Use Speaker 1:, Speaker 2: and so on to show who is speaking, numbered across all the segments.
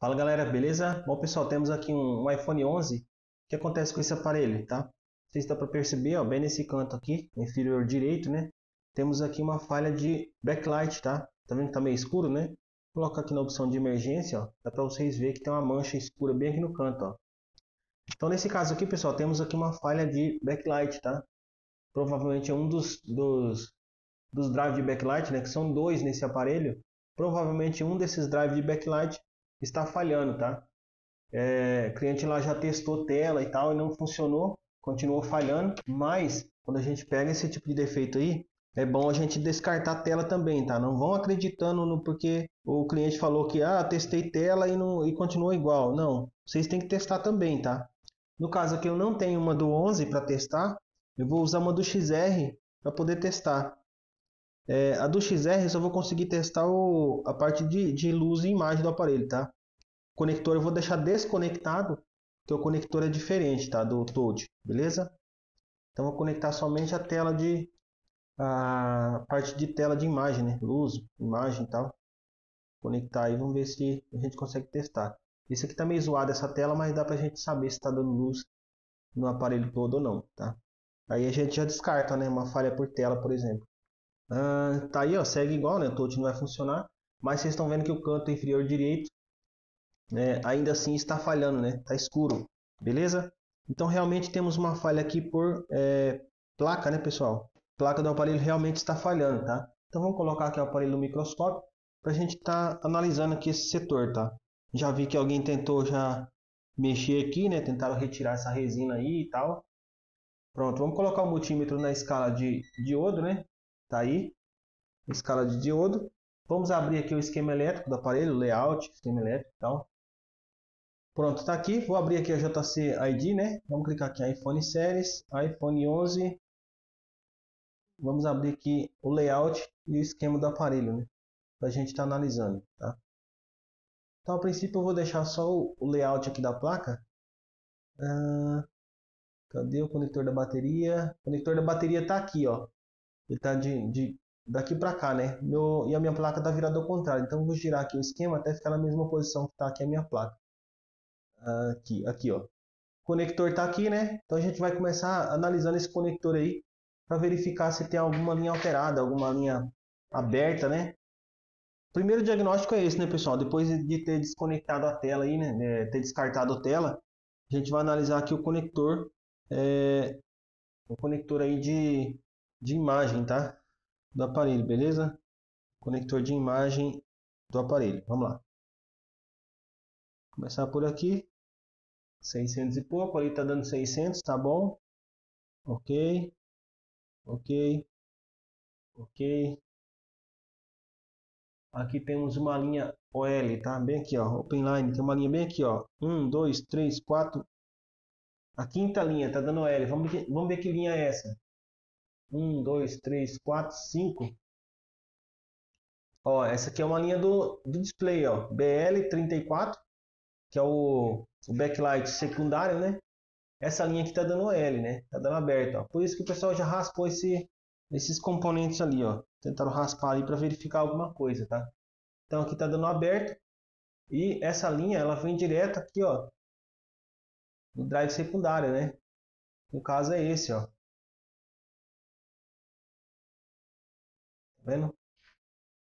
Speaker 1: Fala galera, beleza? Bom pessoal, temos aqui um iPhone 11. O que acontece com esse aparelho, tá? Não sei se dá para perceber, ó, bem nesse canto aqui, inferior direito, né? Temos aqui uma falha de backlight, tá? Tá vendo que tá meio escuro, né? Vou colocar aqui na opção de emergência, ó, dá para vocês verem que tem uma mancha escura bem aqui no canto, ó. Então nesse caso aqui, pessoal, temos aqui uma falha de backlight, tá? Provavelmente é um dos drives de backlight, né? Que são dois nesse aparelho. Provavelmente um desses drives de backlight está falhando, tá? O cliente lá já testou tela e tal e não funcionou, continuou falhando, mas quando a gente pega esse tipo de defeito aí, é bom a gente descartar a tela também, tá? Não vão acreditando no porque o cliente falou que testei tela e não e continuou igual. Não, vocês têm que testar também, tá? No caso aqui eu não tenho uma do 11 para testar, eu vou usar uma do XR para poder testar. A do XR eu só vou conseguir testar a parte de luz e imagem do aparelho, tá? O conector eu vou deixar desconectado, porque o conector é diferente, tá? Do Toad, beleza? Então vou conectar somente a parte de tela de imagem, né? Luz, imagem e tal. Conectar aí, vamos ver se a gente consegue testar. Esse aqui tá meio zoado essa tela, mas dá pra gente saber se está dando luz no aparelho todo ou não, tá? Aí a gente já descarta, né? Uma falha por tela, por exemplo. Tá aí, ó, segue igual, né? O touch não vai funcionar, mas vocês estão vendo que o canto inferior direito, ainda assim está falhando, né? Tá escuro, beleza? Então realmente temos uma falha aqui por placa, né, pessoal? A placa do aparelho realmente está falhando, tá? Então vamos colocar aqui o aparelho no microscópio para a gente estar analisando aqui esse setor, tá? Já vi que alguém tentou já mexer aqui, né? Tentaram retirar essa resina aí e tal. Pronto, vamos colocar o multímetro na escala de diodo, né? Tá aí, escala de diodo. Vamos abrir aqui o esquema elétrico do aparelho, layout, esquema elétrico e tal. Pronto, está aqui. Vou abrir aqui a JC ID, né? Vamos clicar aqui em iPhone Series, iPhone 11. Vamos abrir aqui o layout e o esquema do aparelho, né? Para a gente estar analisando, tá? Então, a princípio, eu vou deixar só o layout aqui da placa. Cadê o conector da bateria? O conector da bateria está aqui, ó. Ele está daqui para cá, né? E a minha placa está virada ao contrário. Então, eu vou girar aqui o esquema até ficar na mesma posição que está aqui a minha placa. Aqui, ó. O conector está aqui, né? Então a gente vai começar analisando esse conector aí para verificar se tem alguma linha alterada, alguma linha aberta, né? O primeiro diagnóstico é esse, né, pessoal? Depois de ter desconectado a tela aí, né? Ter descartado a tela, a gente vai analisar aqui o conector aí de imagem, tá? Do aparelho, beleza? Conector de imagem do aparelho. Vamos lá. Começar por aqui. 600 e pouco, ali tá dando 600, tá bom? Ok, ok, ok. Aqui temos uma linha OL, tá? Bem aqui, ó. Openline, tem uma linha bem aqui, ó. 1, 2, 3, 4. A quinta linha tá dando OL. Vamos ver que linha é essa. 1, 2, 3, 4, 5. Ó, essa aqui é uma linha do display, ó. BL34, que é o backlight secundário, né? Essa linha aqui tá dando OL, né? Tá dando aberto, ó. Por isso que o pessoal já raspou esses componentes ali, ó. Tentaram raspar ali para verificar alguma coisa, tá? Então aqui tá dando aberto. E essa linha ela vem direto aqui, ó, no drive secundário, né? No caso é esse, ó. Tá vendo?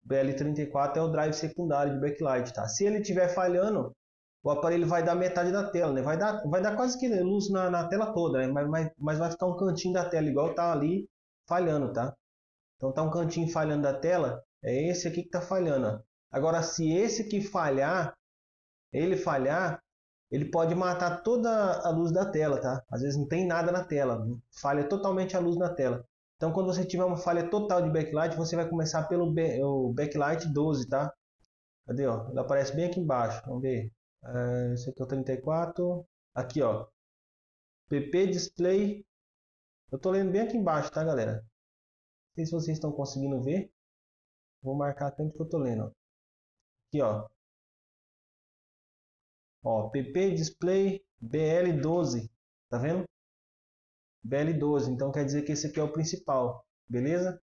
Speaker 1: BL34 é o drive secundário de backlight, tá? Se ele estiver falhando, o aparelho vai dar metade da tela, né? Vai dar quase que luz na tela toda, né? Mas vai ficar um cantinho da tela igual tá ali falhando, tá? Então tá um cantinho falhando da tela, é esse aqui que tá falhando, ó. Agora se esse que falhar, ele pode matar toda a luz da tela, tá? Às vezes não tem nada na tela, falha totalmente a luz na tela. Então, quando você tiver uma falha total de backlight, você vai começar pelo o backlight 12, tá? Cadê, ó? Ele aparece bem aqui embaixo. Vamos ver. Esse aqui é o 34. Aqui, ó. PP Display. Eu tô lendo bem aqui embaixo, tá, galera? Não sei se vocês estão conseguindo ver. Vou marcar tanto que eu tô lendo, ó. Aqui, ó. Ó, PP Display BL12. Tá vendo? BL12, então quer dizer que esse aqui é o principal, beleza?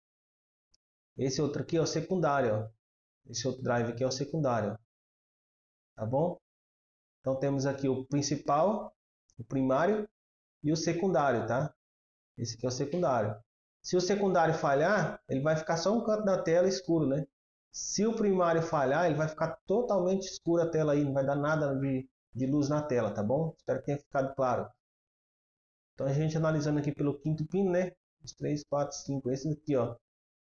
Speaker 1: Esse outro aqui é o secundário, ó. Esse outro drive aqui é o secundário, tá bom? Então temos aqui o principal, o primário e o secundário, tá? Esse aqui é o secundário. Se o secundário falhar, ele vai ficar só um canto da tela escuro, né? Se o primário falhar, ele vai ficar totalmente escuro a tela aí, não vai dar nada de luz na tela, tá bom? Espero que tenha ficado claro. Então a gente analisando aqui pelo quinto pino, né? Os 3, 4, 5, esse aqui, ó,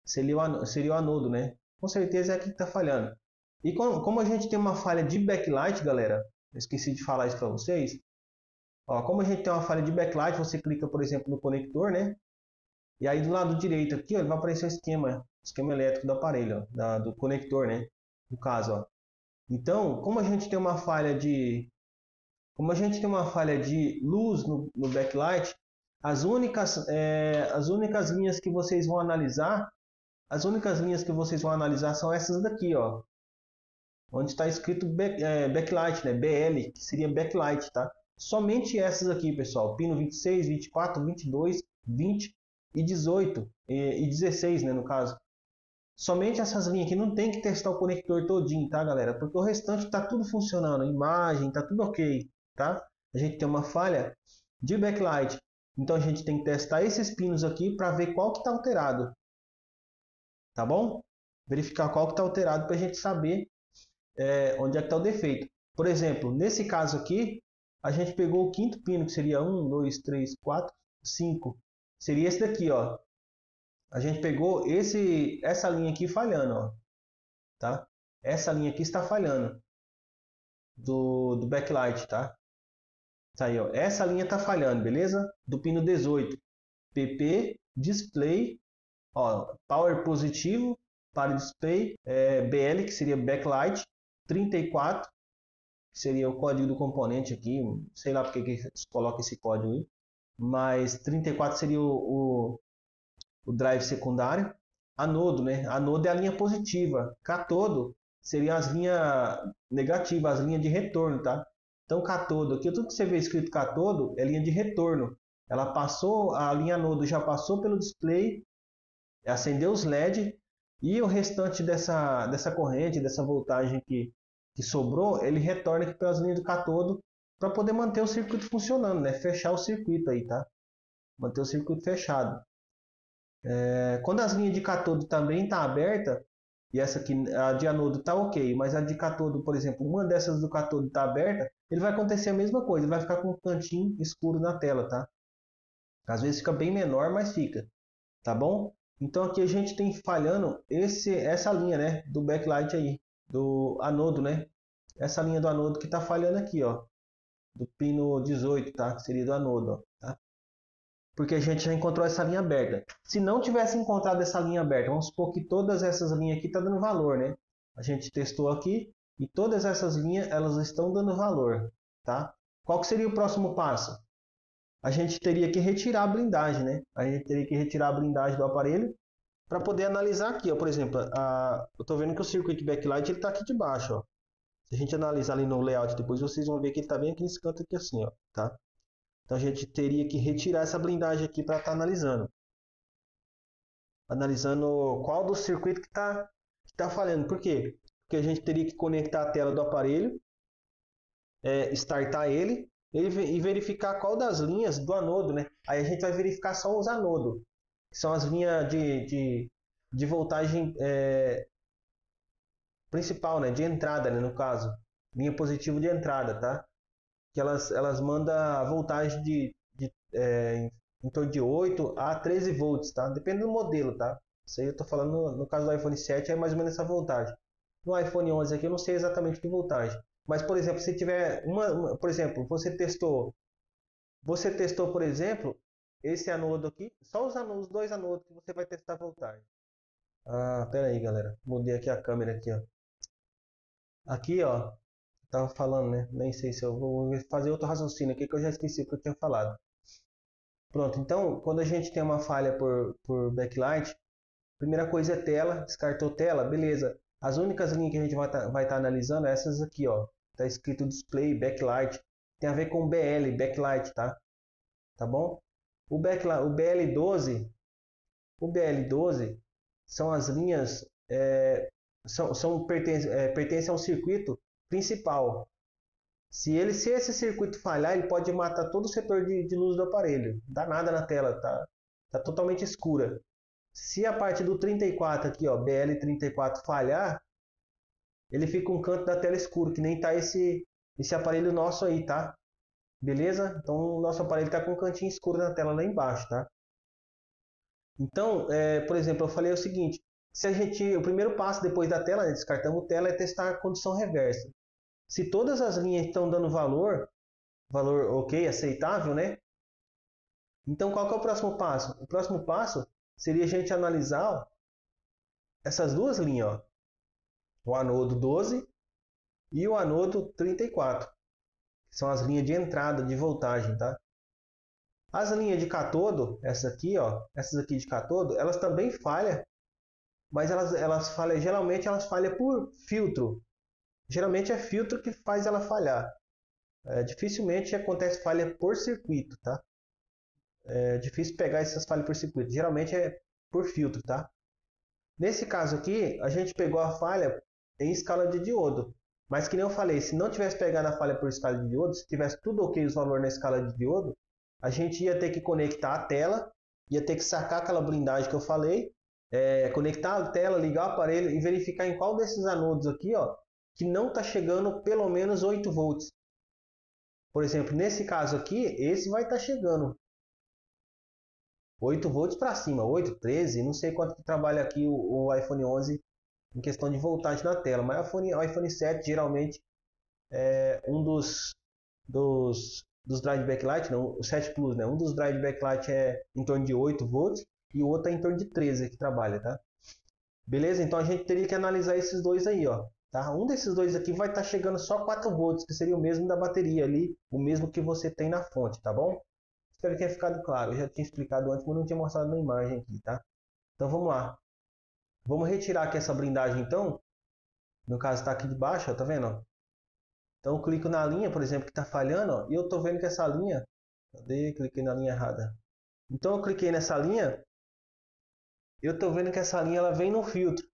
Speaker 1: seria o anodo, né? Com certeza é aqui que está falhando. E como a gente tem uma falha de backlight, galera, eu esqueci de falar isso para vocês. Ó, como a gente tem uma falha de backlight, você clica, por exemplo, no conector, né? E aí do lado direito aqui, ó, ele vai aparecer o esquema elétrico do aparelho, ó, do conector, né? No caso, ó. Então, como a gente tem uma falha de luz no backlight, as únicas linhas que vocês vão analisar, são essas daqui, ó, onde está escrito backlight, né? BL, que seria backlight, tá? Somente essas aqui, pessoal, pino 26, 24, 22, 20 e 18 e 16, né, no caso. Somente essas linhas aqui, não tem que testar o conector todinho, tá, galera? Porque o restante tá tudo funcionando, a imagem tá tudo ok, tá? A gente tem uma falha de backlight, então a gente tem que testar esses pinos aqui para ver qual que está alterado, tá bom? Verificar qual que está alterado para a gente saber onde é que está o defeito. Por exemplo, nesse caso aqui, a gente pegou o quinto pino, que seria 1, 2, 3, 4, 5. Seria esse daqui, ó. A gente pegou essa linha aqui falhando, ó, tá? Essa linha aqui está falhando do backlight, tá? Tá aí, ó. Essa linha está falhando, beleza? Do pino 18, PP, display, ó, power positivo para display, BL, que seria backlight, 34, que seria o código do componente aqui, sei lá porque que coloca esse código aí, mas 34 seria o drive secundário. Anodo, né? Anodo é a linha positiva. Catodo seria as linhas negativas, as linhas de retorno, tá? Então, catodo, aqui tudo que você vê escrito catodo é linha de retorno. Ela passou, a linha anodo já passou pelo display, acendeu os LED e o restante dessa corrente, dessa voltagem que sobrou, ele retorna aqui pelas linhas do catodo para poder manter o circuito funcionando, né? Fechar o circuito aí, tá? Manter o circuito fechado. Quando as linhas de catodo também está aberta, e essa aqui, a de anodo está ok, mas a de catodo, por exemplo, uma dessas do catodo está aberta, ele vai acontecer a mesma coisa, ele vai ficar com um cantinho escuro na tela, tá? Às vezes fica bem menor, mas fica, tá bom? Então aqui a gente tem falhando essa linha, né, do backlight aí, do anodo, né? Essa linha do anodo que está falhando aqui, ó, do pino 18, tá? Que seria do anodo, ó, tá? Porque a gente já encontrou essa linha aberta. Se não tivesse encontrado essa linha aberta, vamos supor que todas essas linhas aqui estão dando valor, né? A gente testou aqui e todas essas linhas elas estão dando valor, tá? Qual que seria o próximo passo? A gente teria que retirar a blindagem, né? A gente teria que retirar a blindagem do aparelho para poder analisar aqui, ó. Por exemplo, eu estou vendo que o circuit backlight ele está aqui de baixo, ó. Se a gente analisar ali no layout depois, vocês vão ver que ele está bem aqui nesse canto aqui assim, ó, tá? Então a gente teria que retirar essa blindagem aqui para estar analisando. Analisando qual do circuito que tá falhando. Por quê? Porque a gente teria que conectar a tela do aparelho, startar ele e verificar qual das linhas do anodo, né? Aí a gente vai verificar só os anodos, que são as linhas de voltagem principal, né? De entrada, né? No caso, linha positiva de entrada, tá? Que elas mandam a voltagem em torno de 8 a 13 volts, tá? Depende do modelo, tá? Isso aí eu tô falando no caso do iPhone 7 é mais ou menos essa voltagem. No iPhone 11 aqui eu não sei exatamente que voltagem. Mas, por exemplo, se tiver por exemplo, você testou, por exemplo, esse anodo aqui, só os dois anodos que você vai testar a voltagem. Ah, pera aí, galera. Mudei aqui a câmera aqui, ó. Aqui, ó, tava falando, né? Nem sei se eu vou fazer outro raciocínio aqui que eu já esqueci o que eu tinha falado. Pronto, então, quando a gente tem uma falha por backlight, primeira coisa é tela, descartou tela, beleza. As únicas linhas que a gente vai estar analisando é essas aqui, ó. Tá escrito display, backlight, tem a ver com BL, backlight, tá? Tá bom? O BL12, são as linhas, pertencem ao circuito principal. Se esse circuito falhar, ele pode matar todo o setor de luz do aparelho. Não dá nada na tela, tá totalmente escura. Se a parte do 34 aqui, ó, BL34 falhar, ele fica um canto da tela escuro, que nem tá esse aparelho nosso aí, tá? Beleza? Então o nosso aparelho tá com um cantinho escuro na tela lá embaixo, tá? Então, por exemplo, eu falei o seguinte: o primeiro passo depois da tela, né, descartamos tela, é testar a condição reversa. Se todas as linhas estão dando valor ok, aceitável, né? Então qual que é o próximo passo? O próximo passo seria a gente analisar, ó, essas duas linhas, ó, o anodo 12 e o anodo 34, que são as linhas de entrada de voltagem, tá? As linhas de catodo, essas aqui, ó, essas aqui de catodo, elas também falham, mas elas falham, geralmente elas falham por filtro. Geralmente é filtro que faz ela falhar. Dificilmente acontece falha por circuito, tá? É difícil pegar essas falhas por circuito. Geralmente é por filtro, tá? Nesse caso aqui, a gente pegou a falha em escala de diodo. Mas que nem eu falei, se não tivesse pegado a falha por escala de diodo, se tivesse tudo ok os valores na escala de diodo, a gente ia ter que conectar a tela, ia ter que sacar aquela blindagem que eu falei, conectar a tela, ligar o aparelho e verificar em qual desses anodos aqui, ó, que não está chegando pelo menos 8 volts. Por exemplo, nesse caso aqui, esse vai estar chegando 8 volts para cima, 8, 13, não sei quanto que trabalha aqui o iPhone 11 em questão de voltagem na tela, mas o iPhone 7 geralmente é um dos drive backlight, não, o 7 Plus, né? Um dos drive backlight é em torno de 8 volts e o outro é em torno de 13 que trabalha, tá? Beleza? Então a gente teria que analisar esses dois aí, ó. Tá? Um desses dois aqui vai estar chegando só 4 volts, que seria o mesmo da bateria ali, o mesmo que você tem na fonte, tá bom? Espero que tenha ficado claro. Eu já tinha explicado antes, mas não tinha mostrado na imagem aqui, tá? Então vamos lá. Vamos retirar aqui essa blindagem então. No caso está aqui de baixo, ó, tá vendo? Então eu clico na linha, por exemplo, que está falhando, ó, e eu estou vendo que essa linha... Cadê? Cliquei na linha errada. Então eu cliquei nessa linha, eu estou vendo que essa linha ela vem no filtro.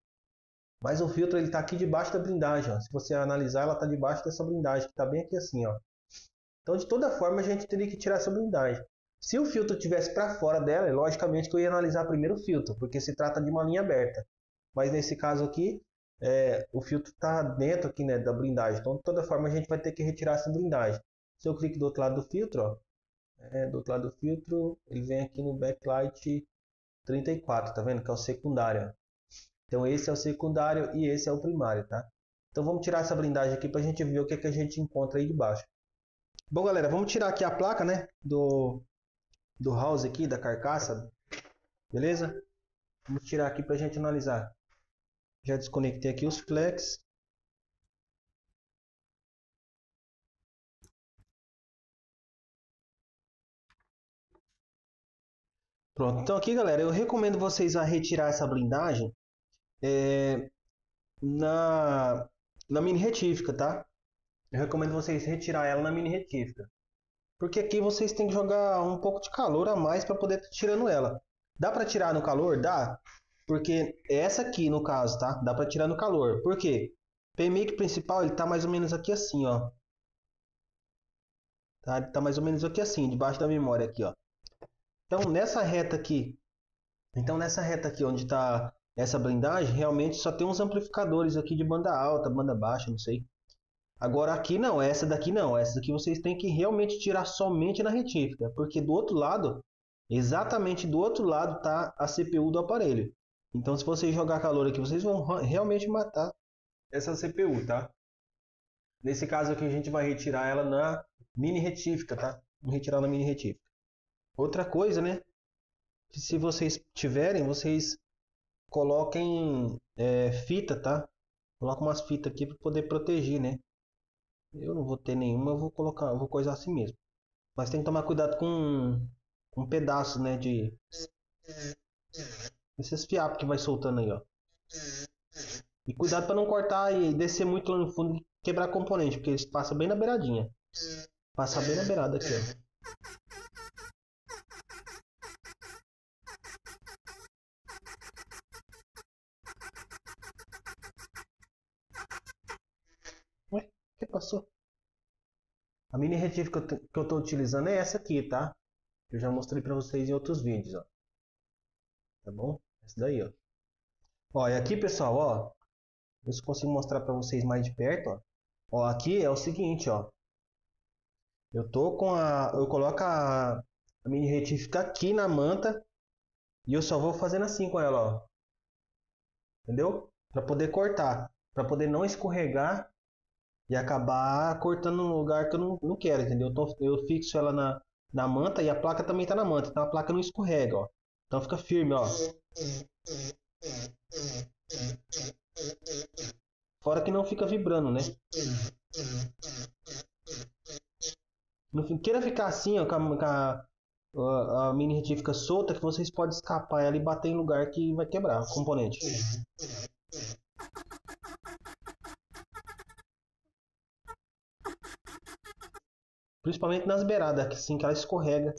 Speaker 1: Mas o filtro ele está aqui debaixo da blindagem. Ó. Se você analisar, ela está debaixo dessa blindagem, que está bem aqui assim. Ó. Então, de toda forma, a gente teria que tirar essa blindagem. Se o filtro estivesse para fora dela, logicamente que eu ia analisar primeiro o filtro, porque se trata de uma linha aberta. Mas nesse caso aqui, o filtro está dentro aqui, né, da blindagem. Então, de toda forma, a gente vai ter que retirar essa blindagem. Se eu clico do outro lado do filtro, ó, do outro lado do filtro, ele vem aqui no backlight 34, tá vendo? Que é o secundário. Então esse é o secundário e esse é o primário, tá? Então vamos tirar essa blindagem aqui para a gente ver o que, que a gente encontra aí debaixo. Bom, galera, vamos tirar aqui a placa, né? Do house aqui, da carcaça. Beleza? Vamos tirar aqui para a gente analisar. Já desconectei aqui os flex. Pronto, então aqui, galera, eu recomendo vocês a retirar essa blindagem na, na mini retífica, tá? Eu recomendo vocês retirar ela na mini retífica. Porque aqui vocês têm que jogar um pouco de calor a mais para poder estar tirando ela. Dá para tirar no calor? Dá. Porque essa aqui, no caso, tá? Dá para tirar no calor. Por quê? O PMIC principal, ele tá mais ou menos aqui assim, ó. Tá? Ele tá mais ou menos aqui assim, debaixo da memória aqui, ó. Então nessa reta aqui onde está essa blindagem, realmente só tem uns amplificadores aqui de banda alta, banda baixa, não sei. Agora aqui não, essa daqui não. Essa daqui vocês têm que realmente tirar somente na retífica, porque do outro lado, exatamente do outro lado está a CPU do aparelho. Então se vocês jogar calor aqui, vocês vão realmente matar essa CPU, tá? Nesse caso aqui a gente vai retirar ela na mini retífica, tá? Vamos retirar na mini retífica. Outra coisa, né? Que se vocês tiverem, vocês coloquem fita, tá? Coloca umas fitas aqui para poder proteger, né? Eu não vou ter nenhuma, eu vou colocar, eu vou coisar assim mesmo. Mas tem que tomar cuidado com pedaços, né, de esses fiapos que vai soltando aí, ó. E cuidado para não cortar e descer muito lá no fundo e quebrar componente, porque eles passam bem na beiradinha. Passa bem na beirada aqui, ó. Ué, o que passou? A mini retífica que eu estou utilizando é essa aqui, tá? Eu já mostrei para vocês em outros vídeos, ó. Tá bom? Essa daí, ó. Ó, e aqui, pessoal, ó. Eu consigo mostrar para vocês mais de perto, ó. Ó, aqui é o seguinte, ó. Eu coloco a mini retífica aqui na manta e eu só vou fazendo assim com ela, ó. Entendeu? Para poder cortar, para poder não escorregar e acabar cortando no lugar que eu não quero, entendeu? Então eu fixo ela na manta e a placa também está na manta, então a placa não escorrega, ó. Então fica firme, ó. Fora que não fica vibrando, né? Não queira ficar assim, ó, a mini retífica solta, que vocês podem escapar ela e bater em lugar que vai quebrar o componente. Principalmente nas beiradas, assim que ela escorrega.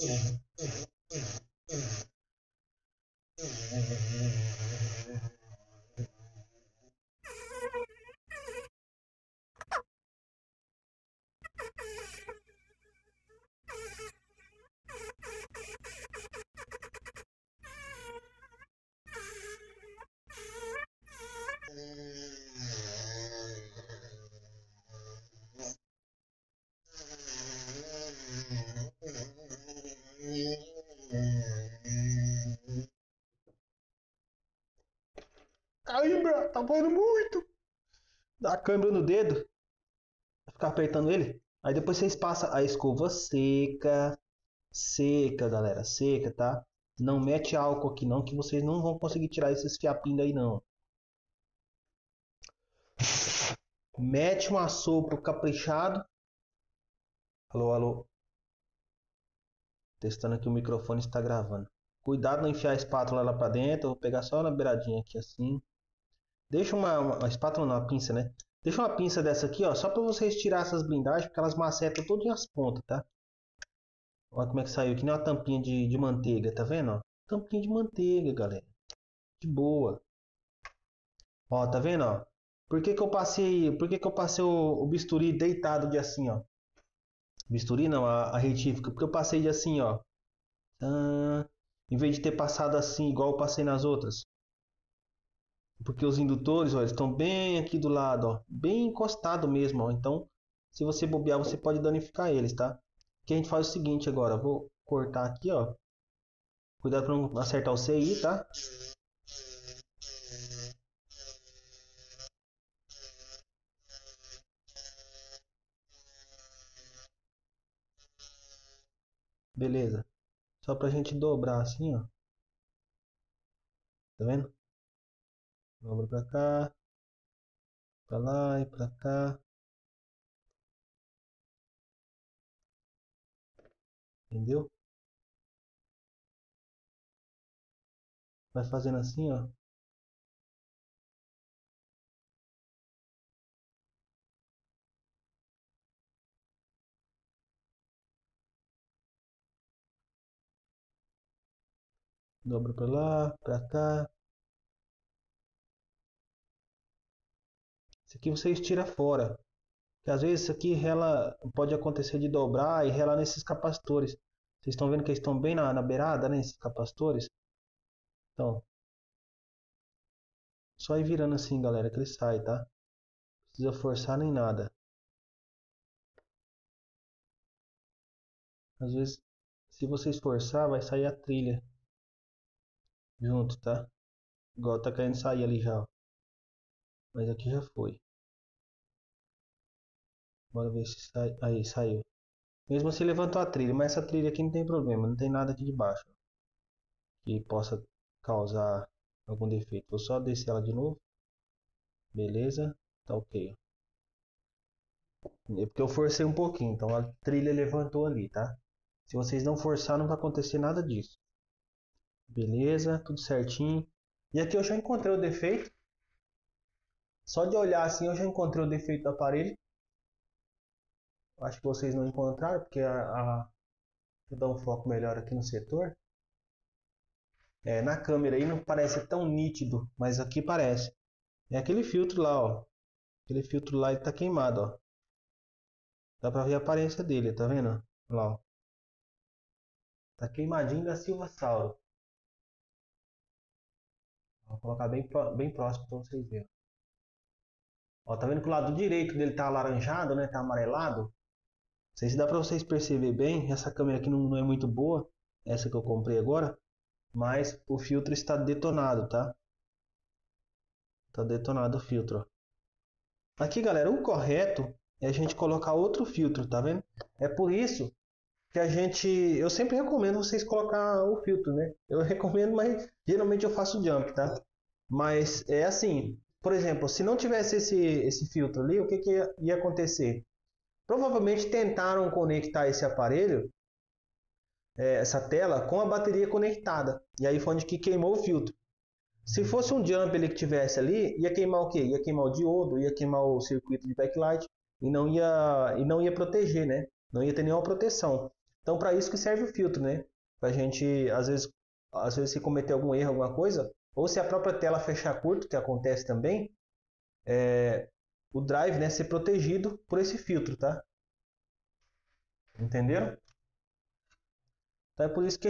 Speaker 1: Cãibra, tá doendo muito. Dá cãibra no dedo, vai ficar apertando ele. Aí depois vocês passam a escova seca, seca, galera, seca, tá? Não mete álcool aqui não, que vocês não vão conseguir tirar esses fiapinhos daí não. Mete um assopro caprichado. Alô, alô. Testando aqui o microfone está gravando. Cuidado não enfiar a espátula lá para dentro. Eu vou pegar só na beiradinha aqui assim. Deixa uma espátula, não, uma pinça, né? Deixa uma pinça dessa aqui, ó, só para vocês tirar essas blindagens, porque elas macetam todas as pontas, tá? Olha como é que saiu, que nem uma tampinha de manteiga, tá vendo? Ó? Tampinha de manteiga, galera. De boa. Ó, tá vendo, ó? Por que que eu passei o bisturi deitado de assim, ó? Bisturi não, a retífica, porque eu passei de assim, ó. Em vez de ter passado assim, igual eu passei nas outras. Porque os indutores, ó, eles estão bem aqui do lado, ó, bem encostado mesmo, ó. Então, se você bobear, você pode danificar eles, tá? O que a gente faz é o seguinte agora, vou cortar aqui, ó. Cuidado para não acertar o CI, tá? Beleza. Só pra gente dobrar assim, ó. Tá vendo? Dobra pra cá, pra lá e pra cá. Entendeu? Vai fazendo assim, ó. Dobra pra lá, pra cá. Isso aqui você estira fora. Porque às vezes isso aqui rela, pode acontecer de dobrar e relar nesses capacitores. Vocês estão vendo que eles estão bem na beirada, né? Esses capacitores. Então, só ir virando assim, galera, que ele sai, tá? Não precisa forçar nem nada. Às vezes, se você esforçar, vai sair a trilha junto, tá? Igual tá querendo sair ali já, ó. Mas aqui já foi. Bora ver se sai. Aí, saiu. Mesmo assim levantou a trilha, mas essa trilha aqui não tem problema, não tem nada aqui de baixo que possa causar algum defeito. Vou só descer ela de novo. Beleza? Tá ok. É porque eu forcei um pouquinho, então a trilha levantou ali, tá? Se vocês não forçar, não vai acontecer nada disso. Beleza, tudo certinho. E aqui eu já encontrei o defeito. Só de olhar assim eu já encontrei o defeito do aparelho. Acho que vocês não encontraram, porque vou dar um foco melhor aqui no setor. Na câmera aí não parece tão nítido, mas aqui parece. É aquele filtro lá, ó. Aquele filtro lá está queimado, ó. Dá pra ver a aparência dele, tá vendo? Olha lá, ó. Tá queimadinho da Silva Sauro. Vou colocar bem próximo pra vocês verem. Ó, tá vendo que o lado direito dele tá alaranjado, né? Tá amarelado. Não sei se dá pra vocês perceber bem. Essa câmera aqui não é muito boa. Essa que eu comprei agora. Mas o filtro está detonado, tá? Tá detonado o filtro, ó. Aqui, galera, o correto é a gente colocar outro filtro, tá vendo? É por isso que eu sempre recomendo vocês colocar o filtro, né? Eu recomendo, mas geralmente eu faço jump, tá? Mas é assim, por exemplo, se não tivesse esse filtro ali, o que ia acontecer? Provavelmente tentaram conectar esse aparelho, essa tela, com a bateria conectada. E aí foi onde que queimou o filtro. Se fosse um jump ele que tivesse ali, ia queimar o quê? Ia queimar o diodo, ia queimar o circuito de backlight e não ia proteger, né? Não ia ter nenhuma proteção. Então, para isso que serve o filtro, né? Para a gente, às vezes, se cometer algum erro, alguma coisa, ou se a própria tela fechar curto, que acontece também, o drive, né, ser protegido por esse filtro, tá? Entenderam? Então é por isso que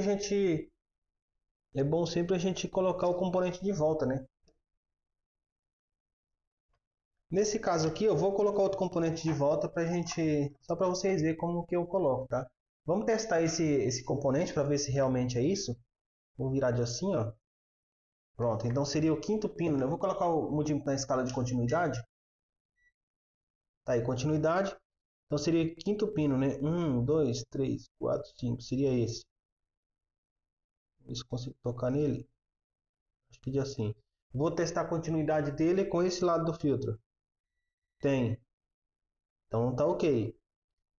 Speaker 1: é bom sempre a gente colocar o componente de volta, né? Nesse caso aqui, eu vou colocar outro componente de volta para gente, só para vocês verem como que eu coloco, tá? Vamos testar esse componente para ver se realmente é isso. Vou virar de assim, ó. Pronto, então seria o quinto pino, né? Eu vou colocar o multímetro na escala de continuidade. Tá aí, continuidade. Então seria quinto pino, né? 1, 2, 3, 4, 5. Seria esse. Ver se consigo tocar nele. Acho que de assim. Vou testar a continuidade dele com esse lado do filtro. Tem. Então tá ok.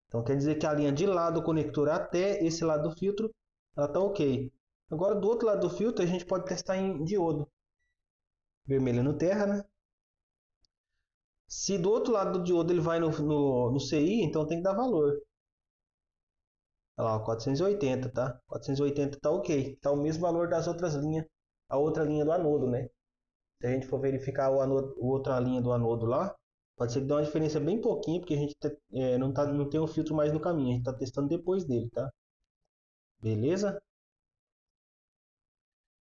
Speaker 1: Então quer dizer que a linha de lá do conector até esse lado do filtro, ela tá ok. Agora do outro lado do filtro a gente pode testar em diodo. Vermelho no terra, né? Se do outro lado do diodo ele vai no CI, então tem que dar valor. Olha lá, 480, tá? 480 tá ok. Tá o mesmo valor das outras linhas. A outra linha do anodo, né? Se a gente for verificar a outra linha do anodo lá, pode ser que dê uma diferença bem pouquinho, porque a gente não tem o filtro mais no caminho. A gente está testando depois dele, tá? Beleza?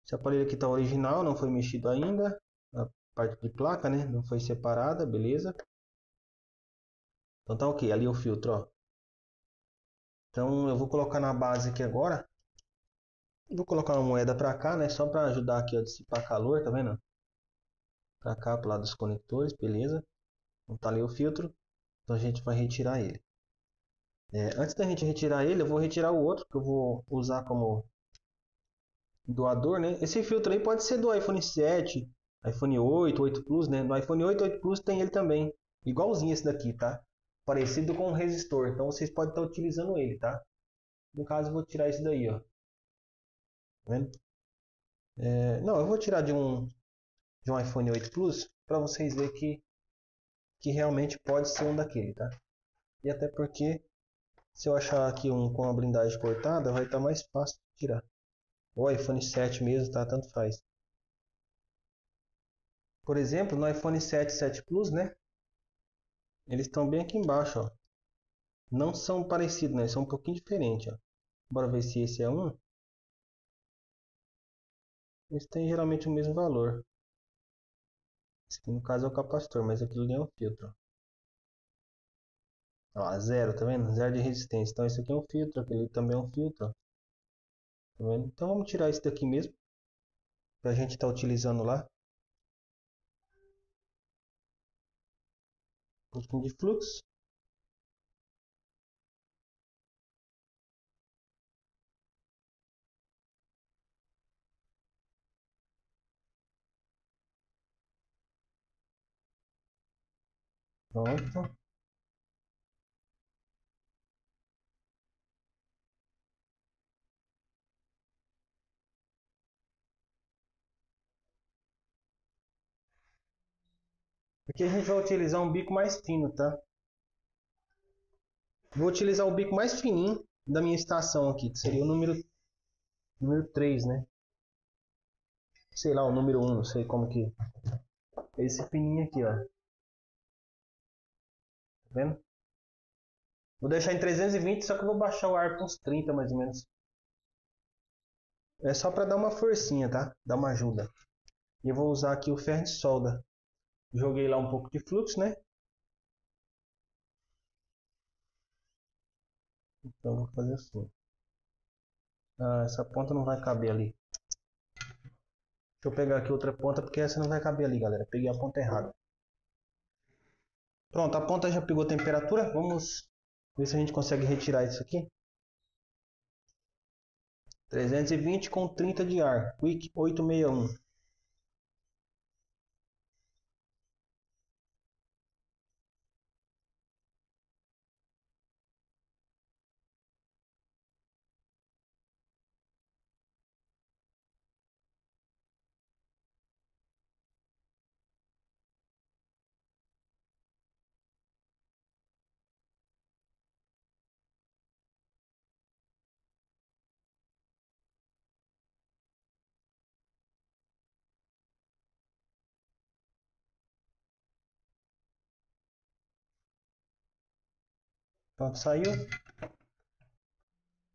Speaker 1: Esse aparelho aqui está original, não foi mexido ainda. A parte de placa, né? Não foi separada, beleza? Então tá ok, ali o filtro, ó. Então eu vou colocar na base aqui agora. Vou colocar uma moeda para cá, né? Só para ajudar aqui a dissipar calor, tá vendo? Para cá, pro lado dos conectores, beleza? Então tá ali o filtro. Então a gente vai retirar ele. Antes da gente retirar ele, eu vou retirar o outro que eu vou usar como doador, né? Esse filtro aí pode ser do iPhone 7, iPhone 8, 8 Plus, né? No iPhone 8, 8 Plus tem ele também, igualzinho esse daqui, tá? Parecido com um resistor, então vocês podem estar utilizando ele, tá? No caso, eu vou tirar esse daí, ó. Tá vendo? Não, eu vou tirar de um iPhone 8 Plus para vocês verem que realmente pode ser um daquele, tá? E até porque se eu achar aqui um com a blindagem cortada, vai estar mais fácil de tirar. Ou iPhone 7 mesmo, tá? Tanto faz. Por exemplo, no iPhone 7, 7 Plus, né? Eles estão bem aqui embaixo, ó. Não são parecidos, né? São um pouquinho diferentes, ó. Bora ver se esse é um. Eles têm geralmente o mesmo valor. Esse aqui no caso é o capacitor, mas aquilo ali é um filtro. Ó, zero, tá vendo? Zero de resistência. Então esse aqui é um filtro, aquele também é um filtro. Tá vendo? Então vamos tirar esse daqui mesmo. Pra gente estar utilizando lá. Um pouquinho de fluxo. Pronto. Aqui a gente vai utilizar um bico mais fino, tá? Vou utilizar o bico mais fininho da minha estação aqui, que seria o número 3, né? Sei lá, o número 1, não sei como que. Esse fininho aqui, ó. Tá vendo? Vou deixar em 320, só que eu vou baixar o ar para uns 30 mais ou menos. É só para dar uma forcinha, tá? Dar uma ajuda. E eu vou usar aqui o ferro de solda. Joguei lá um pouco de fluxo, né? Então eu vou fazer assim. Ah, essa ponta não vai caber ali. Deixa eu pegar aqui outra ponta, porque essa não vai caber ali, galera. Peguei a ponta errada. Pronto, a ponta já pegou temperatura. Vamos ver se a gente consegue retirar isso aqui. 320 com 30 de ar. Quick 861. Pronto, saiu.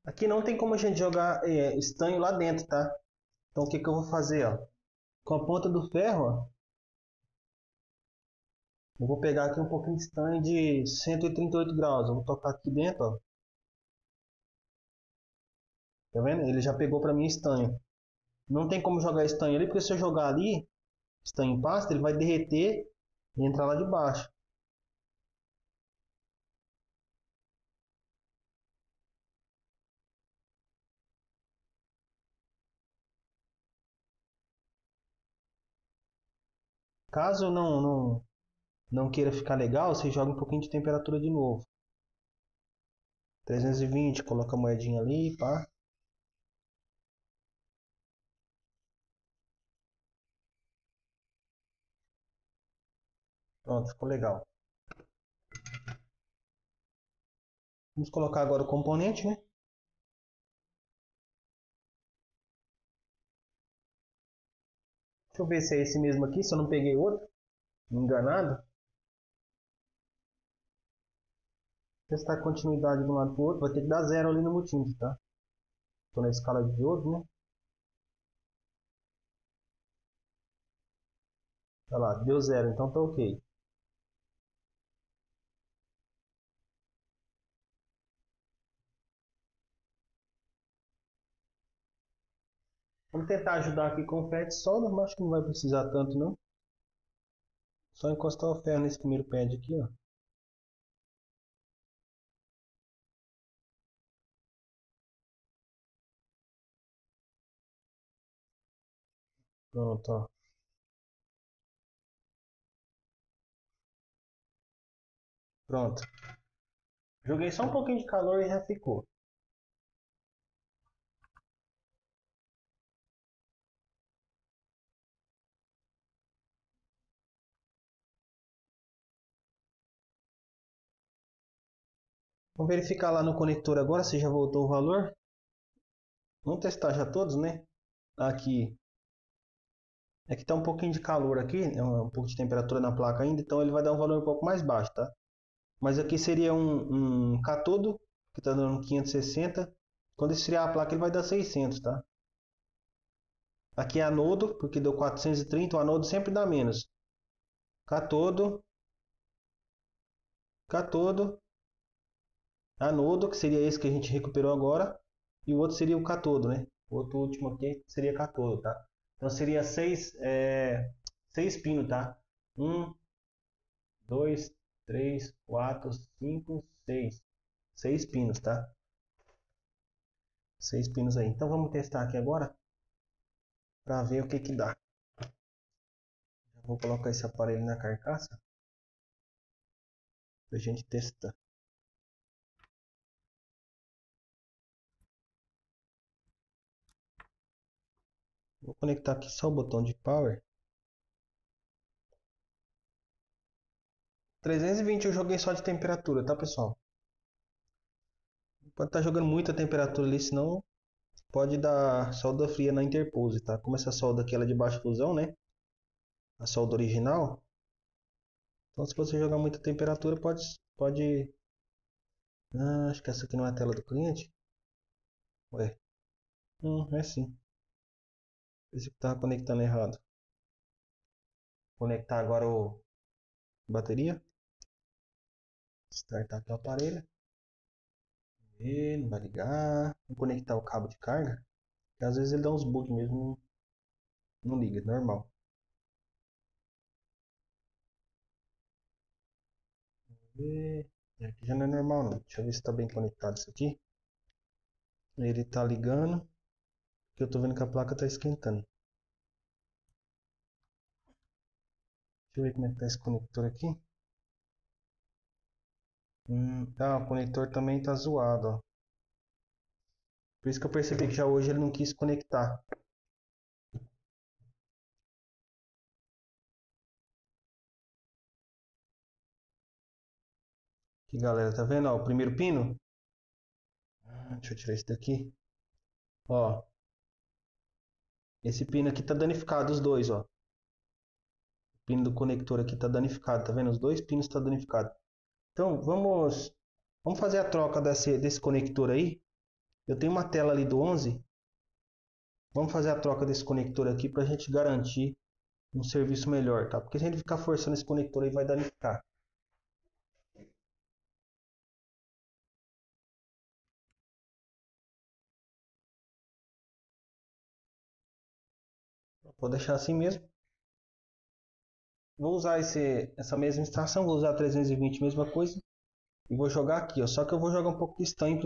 Speaker 1: Aqui não tem como a gente jogar estanho lá dentro, tá? Então o que, que eu vou fazer, ó? Com a ponta do ferro, ó, eu vou pegar aqui um pouquinho de estanho de 138 graus. Eu vou tocar aqui dentro, ó. Tá vendo? Ele já pegou para mim estanho. Não tem como jogar estanho ali, porque se eu jogar ali, estanho em pasta, ele vai derreter e entrar lá de baixo. Caso não queira ficar legal, você joga um pouquinho de temperatura de novo. 320, coloca a moedinha ali, pá. Pronto, ficou legal. Vamos colocar agora o componente, né? Deixa eu ver se é esse mesmo aqui, se eu não peguei outro. Enganado. Testar a continuidade de um lado para o outro. Vai ter que dar zero ali no multímetro, tá? Estou na escala de diodo, né? Olha lá, deu zero, então tá ok. Vamos tentar ajudar aqui com o ferro de solda, mas acho que não vai precisar tanto não. Só encostar o ferro nesse primeiro pad aqui, ó. Pronto, ó. Pronto. Joguei só um pouquinho de calor e já ficou. Vamos verificar lá no conector agora se já voltou o valor. Vamos testar já todos, né? Aqui. É que tá um pouquinho de calor aqui, um pouco de temperatura na placa ainda, então ele vai dar um valor um pouco mais baixo, tá? Mas aqui seria um catodo, que está dando 560. Quando esfriar a placa ele vai dar 600, tá? Aqui é anodo, porque deu 430, o anodo sempre dá menos. Catodo, catodo, anodo, que seria esse que a gente recuperou agora, e o outro seria o catodo, né? O outro último aqui seria catodo, tá? Então seria seis pinos, tá? Um, dois, três, quatro, cinco, seis. Seis pinos, tá? Seis pinos aí. Então vamos testar aqui agora para ver o que que dá. Já vou colocar esse aparelho na carcaça para a gente testar. Vou conectar aqui só o botão de power. 320 eu joguei só de temperatura, tá, pessoal? Pode estar jogando muita temperatura ali, senão pode dar solda fria na interpose, tá? Como essa solda aqui ela é de baixa fusão, né? A solda original. Então se você jogar muita temperatura, pode Ah, acho que essa aqui não é a tela do cliente. Ué, é sim. Esse que tava conectando errado. Conectar agora o bateria. Startar aqui o aparelho. E não vai ligar. Vou conectar o cabo de carga. Que às vezes ele dá uns bugs mesmo. Não liga, é normal. E aqui já não é normal não. Deixa eu ver se está bem conectado isso aqui. Ele tá ligando. Porque eu tô vendo que a placa tá esquentando. Deixa eu ver como é que tá esse conector aqui. O conector também tá zoado, ó. Por isso que eu percebi que já hoje ele não quis conectar. Aqui, galera, tá vendo? Ó, o primeiro pino. Deixa eu tirar esse daqui. Ó, esse pino aqui tá danificado, os dois, ó. O pino do conector aqui tá danificado, tá vendo? Os dois pinos tá danificado. Então, vamos fazer a troca desse conector aí. Eu tenho uma tela ali do 11. Vamos fazer a troca desse conector aqui pra gente garantir um serviço melhor, tá? Porque se a gente ficar forçando esse conector aí vai danificar. Vou deixar assim mesmo. Vou usar essa mesma estação, vou usar 320, mesma coisa. E vou jogar aqui, ó. Só que eu vou jogar um pouco de estanho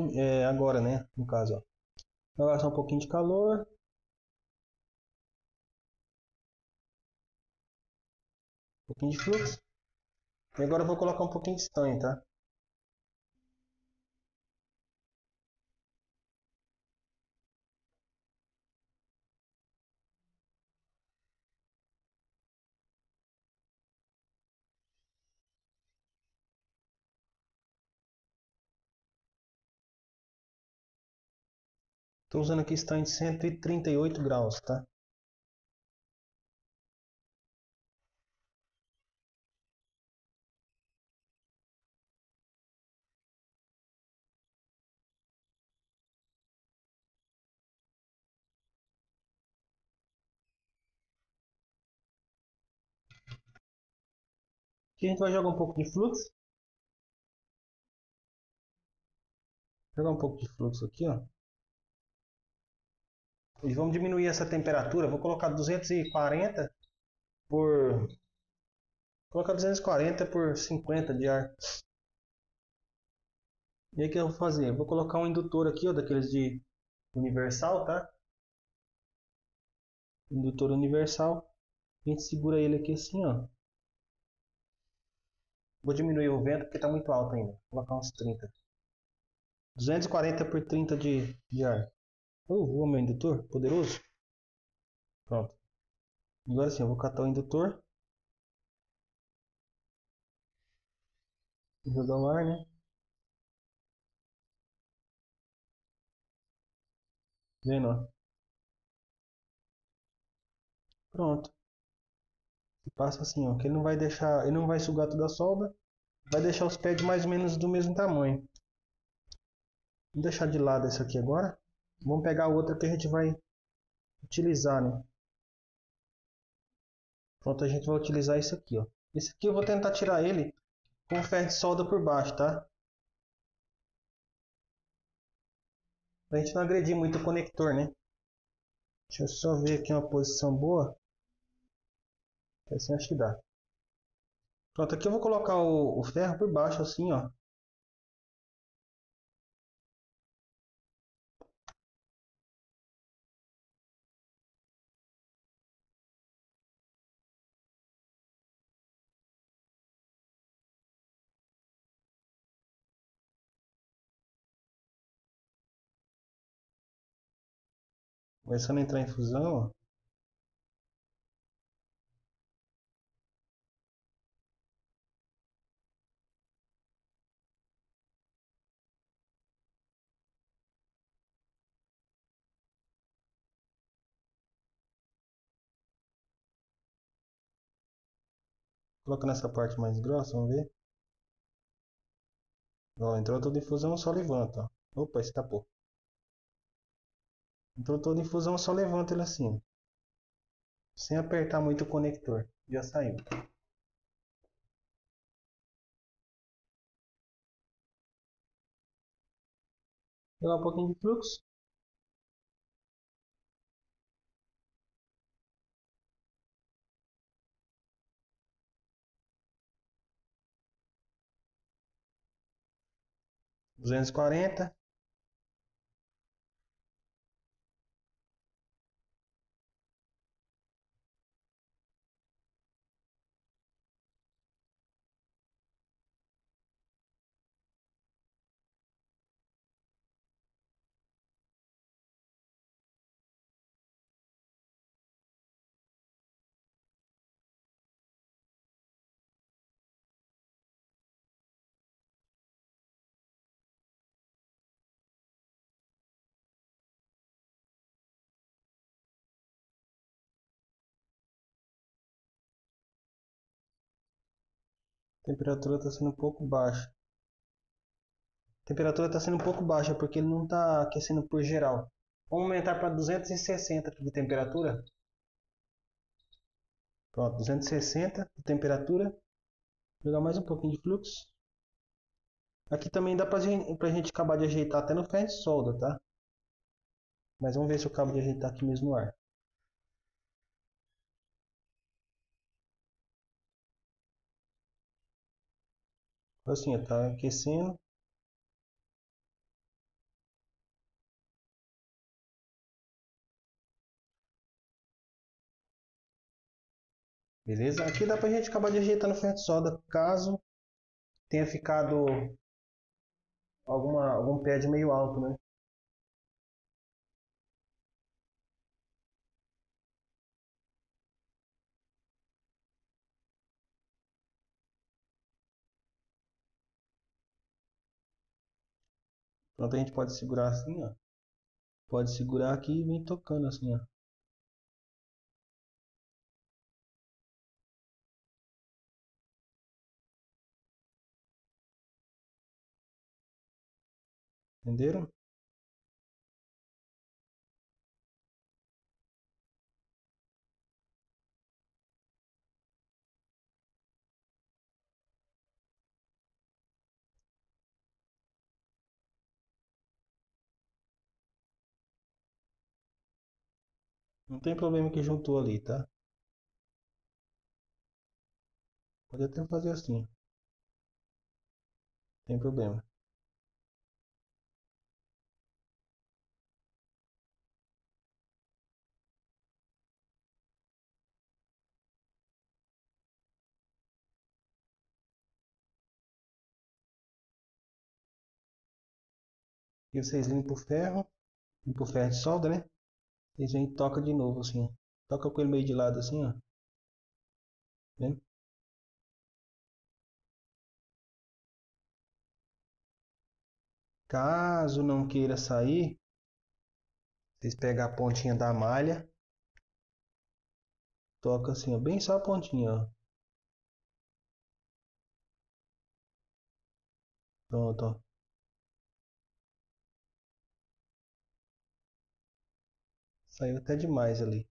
Speaker 1: agora, né? No caso, ó. Jogar só um pouquinho de calor, um pouquinho de fluxo. E agora eu vou colocar um pouquinho de estanho, tá? Estou usando aqui estanho de 138 graus, tá? Aqui a gente vai jogar um pouco de fluxo. Jogar um pouco de fluxo aqui, ó. E vamos diminuir essa temperatura. Vou colocar 240 por... Colocar 240 por 50 de ar. E aí o que eu vou fazer? Eu vou colocar um indutor aqui, ó, daqueles de universal, tá? Indutor universal. A gente segura ele aqui assim, ó. Vou diminuir o vento porque está muito alto ainda. Vou colocar uns 30. 240 por 30 de ar. O meu indutor, poderoso. Pronto. Agora sim, eu vou catar o indutor. Jogar o ar, né? Vendo, ó. Pronto. E passa assim, ó. Que ele não vai deixar. Ele não vai sugar toda a solda. Vai deixar os pads mais ou menos do mesmo tamanho. Vou deixar de lado esse aqui agora. Vamos pegar o outro que a gente vai utilizar, né? Pronto, a gente vai utilizar esse aqui, ó. Esse aqui eu vou tentar tirar ele com ferro de solda por baixo, tá? Pra gente não agredir muito o conector, né? Deixa eu só ver aqui uma posição boa. Assim acho que dá. Pronto, aqui eu vou colocar o ferro por baixo assim, ó. Começando a entrar em fusão, ó. Coloca nessa parte mais grossa, vamos ver. Ó, entrou todo em fusão, só levanta. Ó. Opa, escapou. Entrou todo em fusão, só levanta ele assim. Sem apertar muito o conector. Já saiu. Pegar um pouquinho de fluxo. Duzentos e quarenta. A temperatura está sendo um pouco baixa. A temperatura está sendo um pouco baixa porque ele não está aquecendo por geral. Vamos aumentar para 260 de temperatura. Pronto, 260 de temperatura. Vou jogar mais um pouquinho de fluxo. Aqui também dá pra gente acabar de ajeitar até no ferro de solda, tá? Mas vamos ver se eu acabo de ajeitar aqui mesmo no ar. Assim, ó, tá aquecendo. Beleza? Aqui dá pra gente acabar de ajeitar no ferro de solda, caso tenha ficado algum pad meio alto, né? Pronto, a gente pode segurar assim, ó. Pode segurar aqui e vir tocando assim, ó. Entenderam? Não tem problema que juntou ali, tá? Pode até fazer assim, não tem problema. E vocês limpam o ferro de solda, né? Vocês vêm e toca de novo assim, ó. Toca com ele meio de lado assim, ó. Vendo? Caso não queira sair, vocês pegam a pontinha da malha, toca assim, ó, bem só a pontinha, ó. Pronto, ó. Saiu até demais ali.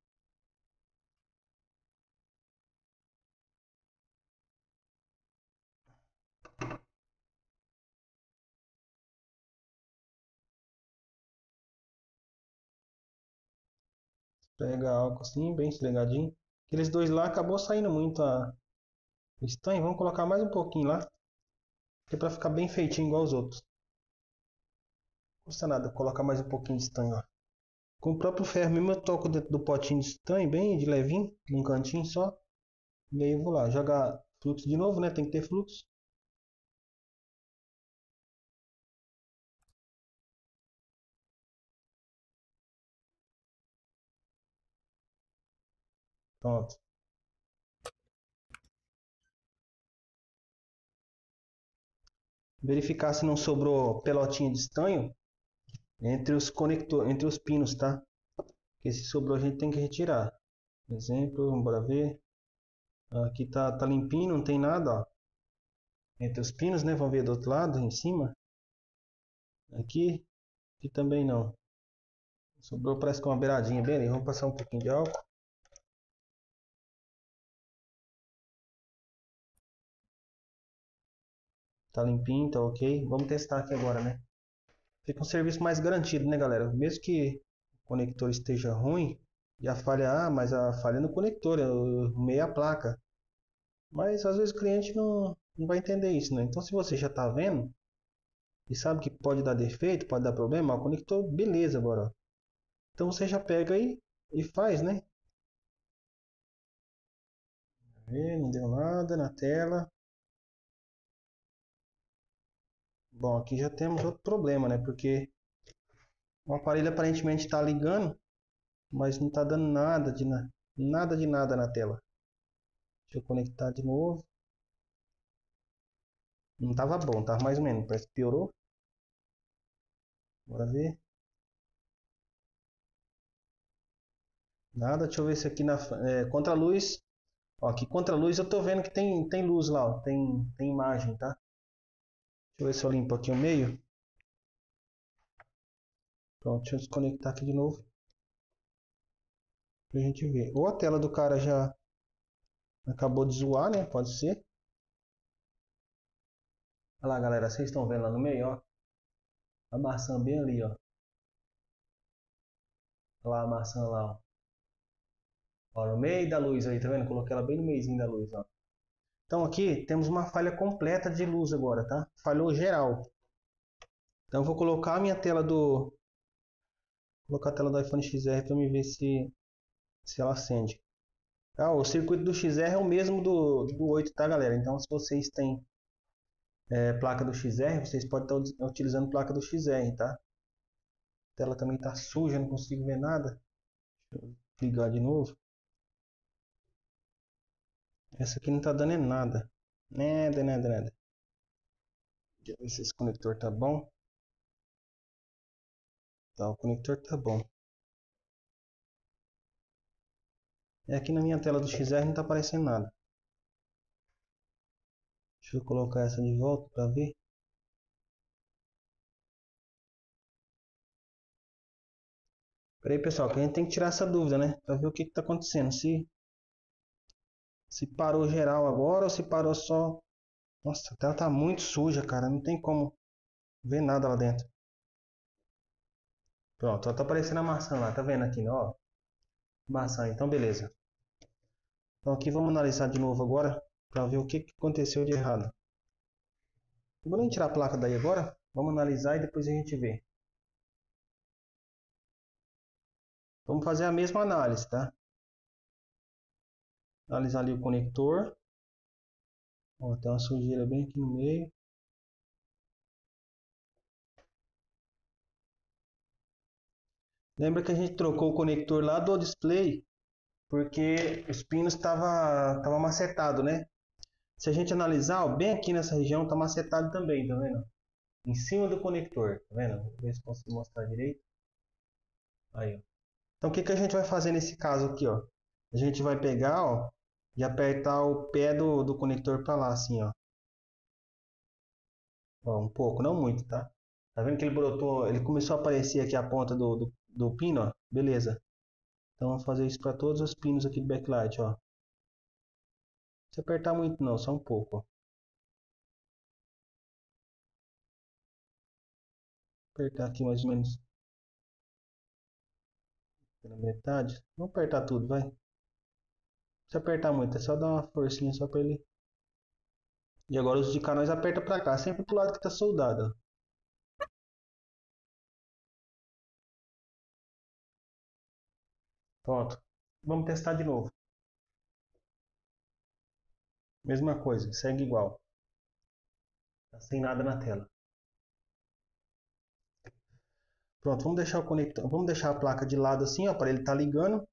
Speaker 1: Pega álcool assim, bem esfregadinho. Aqueles dois lá acabou saindo muito o estanho. Vamos colocar mais um pouquinho lá, que é pra ficar bem feitinho igual os outros. Não custa nada colocar mais um pouquinho de estanho, ó. Com o próprio ferro mesmo eu toco dentro do potinho de estanho, bem de levinho, num cantinho só. E aí eu vou lá, jogar fluxo de novo, né? Tem que ter fluxo. Pronto. Verificar se não sobrou pelotinha de estanho entre os conectores, entre os pinos, tá? Porque se sobrou a gente tem que retirar. Exemplo, bora ver. Aqui tá limpinho, não tem nada, ó. entre os pinos, né? Vamos ver do outro lado, em cima. Aqui, aqui também não. Sobrou, parece que uma beiradinha bem ali. Vamos passar um pouquinho de álcool. Tá limpinho, tá ok. Vamos testar aqui agora, né? Fica um serviço mais garantido, né, galera? Mesmo que o conector esteja ruim, e a falha, mas a falha é no conector, eu arrumei a placa. Mas às vezes o cliente não vai entender isso, né? Então se você já está vendo e sabe que pode dar defeito, pode dar problema, o conector, beleza agora. Ó. Então você já pega aí e faz, né? Não deu nada na tela. Bom, aqui já temos outro problema, né? Porque o aparelho aparentemente está ligando, mas não está dando nada de nada na tela. Deixa eu conectar de novo. Não estava bom, estava mais ou menos. Parece que piorou. Bora ver. Nada. Deixa eu ver se aqui na contra-luz. Ó, aqui contra-luz eu tô vendo que tem luz lá, ó. Tem imagem, tá? Deixa eu ver se eu limpo aqui o meio. Pronto, deixa eu desconectar aqui de novo. Pra gente ver. Ou a tela do cara já acabou de zoar, né? Pode ser. Olha lá, galera. Vocês estão vendo lá no meio, ó. A maçã bem ali, ó. Olha lá a maçã lá, ó. Ó, no meio da luz aí, tá vendo? Coloquei ela bem no meiozinho da luz, ó. Então aqui temos uma falha completa de luz agora, tá? Falhou geral. Então eu vou colocar a minha tela do... Vou colocar a tela do iPhone XR para me ver se ela acende. Ah, o circuito do XR é o mesmo do 8, tá, galera? Então, se vocês têm placa do XR, vocês podem estar utilizando placa do XR, tá? A tela também está suja, não consigo ver nada. Deixa eu ligar de novo. Essa aqui não está dando nada. Nada. Deixa eu ver se esse conector tá bom. Tá, o conector tá bom. Aqui na minha tela do XR não está aparecendo nada. Deixa eu colocar essa de volta para ver. Peraí, pessoal, que a gente tem que tirar essa dúvida, né? Para ver o que está acontecendo. Se parou geral agora ou se parou só. Nossa, a tela tá muito suja, cara. Não tem como ver nada lá dentro. Pronto, ó, tá aparecendo a maçã lá. Tá vendo aqui, né? Ó, maçã. Então, beleza. Então, aqui vamos analisar de novo agora para ver o que aconteceu de errado. Não vou nem tirar a placa daí agora. Vamos analisar e depois a gente vê. Vamos fazer a mesma análise, tá? Analisar ali o conector. Ó, tem uma sujeira bem aqui no meio. Lembra que a gente trocou o conector lá do display porque os pinos tava macetado, né? Se a gente analisar, ó, bem aqui nessa região tá macetado também, tá vendo? Em cima do conector, tá vendo? Vou ver se consigo mostrar direito. Aí, ó. Então o que a gente vai fazer nesse caso aqui, ó? A gente vai pegar, ó, e apertar o pé do conector para lá, assim, ó. Ó. Um pouco, não muito, tá? Tá vendo que ele brotou, ele começou a aparecer aqui a ponta do pino, ó. Beleza. Então vamos fazer isso para todos os pinos aqui do backlight, ó. Não precisa apertar muito não, só um pouco, ó. Apertar aqui mais ou menos pela metade. Vamos apertar tudo, vai. Não precisa apertar muito, é só dar uma forcinha só para ele. E agora os de cá nós aperta para cá, sempre pro lado que tá soldado, ó. Pronto. Vamos testar de novo. Mesma coisa, segue igual. Tá sem nada na tela. Pronto, vamos deixar o conector, vamos deixar a placa de lado assim, ó, para ele tá ligando.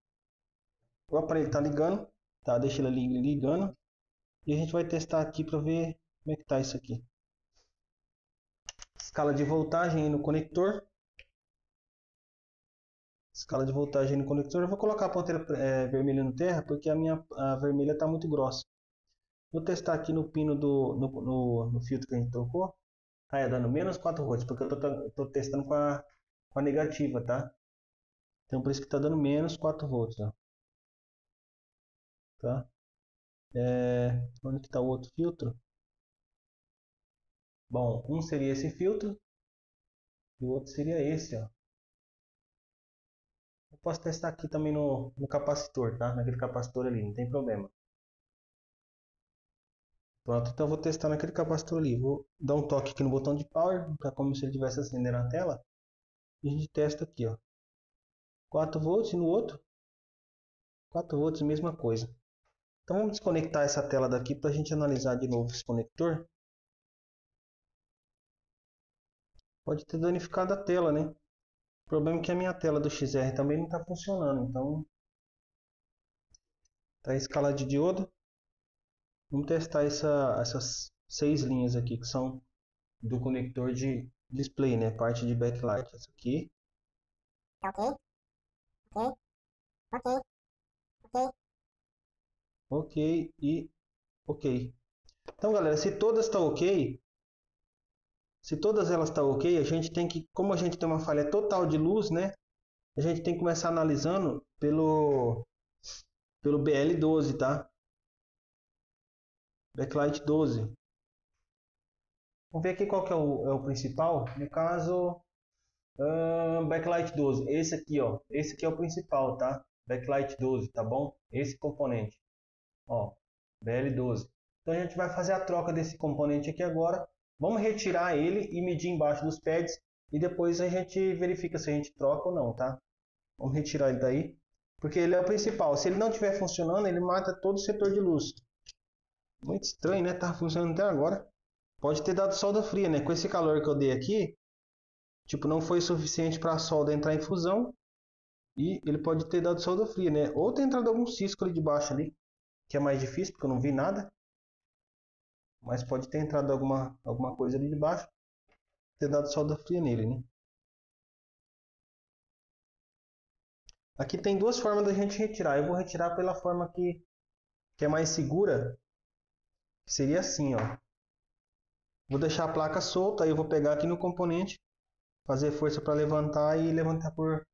Speaker 1: O aparelho tá ligando, tá? Deixa ele ligando. E a gente vai testar aqui para ver como é que tá isso aqui. Escala de voltagem no conector. Escala de voltagem no conector. Eu vou colocar a ponteira vermelha no terra porque a minha vermelha está muito grossa. Vou testar aqui no pino no filtro que a gente trocou. É dando menos 4 volts, porque eu tô testando com a negativa, tá? Então por isso que tá dando menos 4 volts, ó. Tá? Onde que tá o outro filtro? Bom, um seria esse filtro e o outro seria esse, ó. Eu posso testar aqui também no capacitor, tá? Naquele capacitor ali, não tem problema. Pronto, então eu vou testar naquele capacitor ali. Vou dar um toque aqui no botão de power, para como se ele estivesse acendendo a tela. E a gente testa aqui, ó. 4 volts e no outro 4 volts, mesma coisa. Então vamos desconectar essa tela daqui para a gente analisar de novo esse conector. Pode ter danificado a tela, né? O problema é que a minha tela do XR também não está funcionando. Então tá a escala de diodo. Vamos testar essas 6 linhas aqui que são do conector de display, né? Parte de backlight. Essa aqui.
Speaker 2: Ok, ok, ok, ok.
Speaker 1: Ok e ok. Então, galera, se todas estão ok, se todas elas estão ok, a gente tem que, como a gente tem uma falha total de luz, né? A gente tem que começar analisando pelo BL12, tá? Backlight 12. Vamos ver aqui qual que é o principal. No caso, Backlight 12. Esse aqui, ó. Esse aqui é o principal, tá? Backlight 12, tá bom? Esse componente. Ó, BL12. Então a gente vai fazer a troca desse componente aqui agora. Vamos retirar ele e medir embaixo dos pads. E depois a gente verifica se a gente troca ou não, tá? Vamos retirar ele daí. Porque ele é o principal. Se ele não estiver funcionando, ele mata todo o setor de luz. Muito estranho, né? Tá funcionando até agora. Pode ter dado solda fria, né? Com esse calor que eu dei aqui, tipo, não foi suficiente para a solda entrar em fusão. E ele pode ter dado solda fria, né? Ou ter entrado algum cisco ali de baixo ali, que é mais difícil, porque eu não vi nada. Mas pode ter entrado alguma coisa ali de baixo, ter dado solda fria nele, né? Aqui tem duas formas da gente retirar. Eu vou retirar pela forma que é mais segura, que seria assim, ó. Vou deixar a placa solta, aí eu vou pegar aqui no componente, fazer força para levantar e levantar por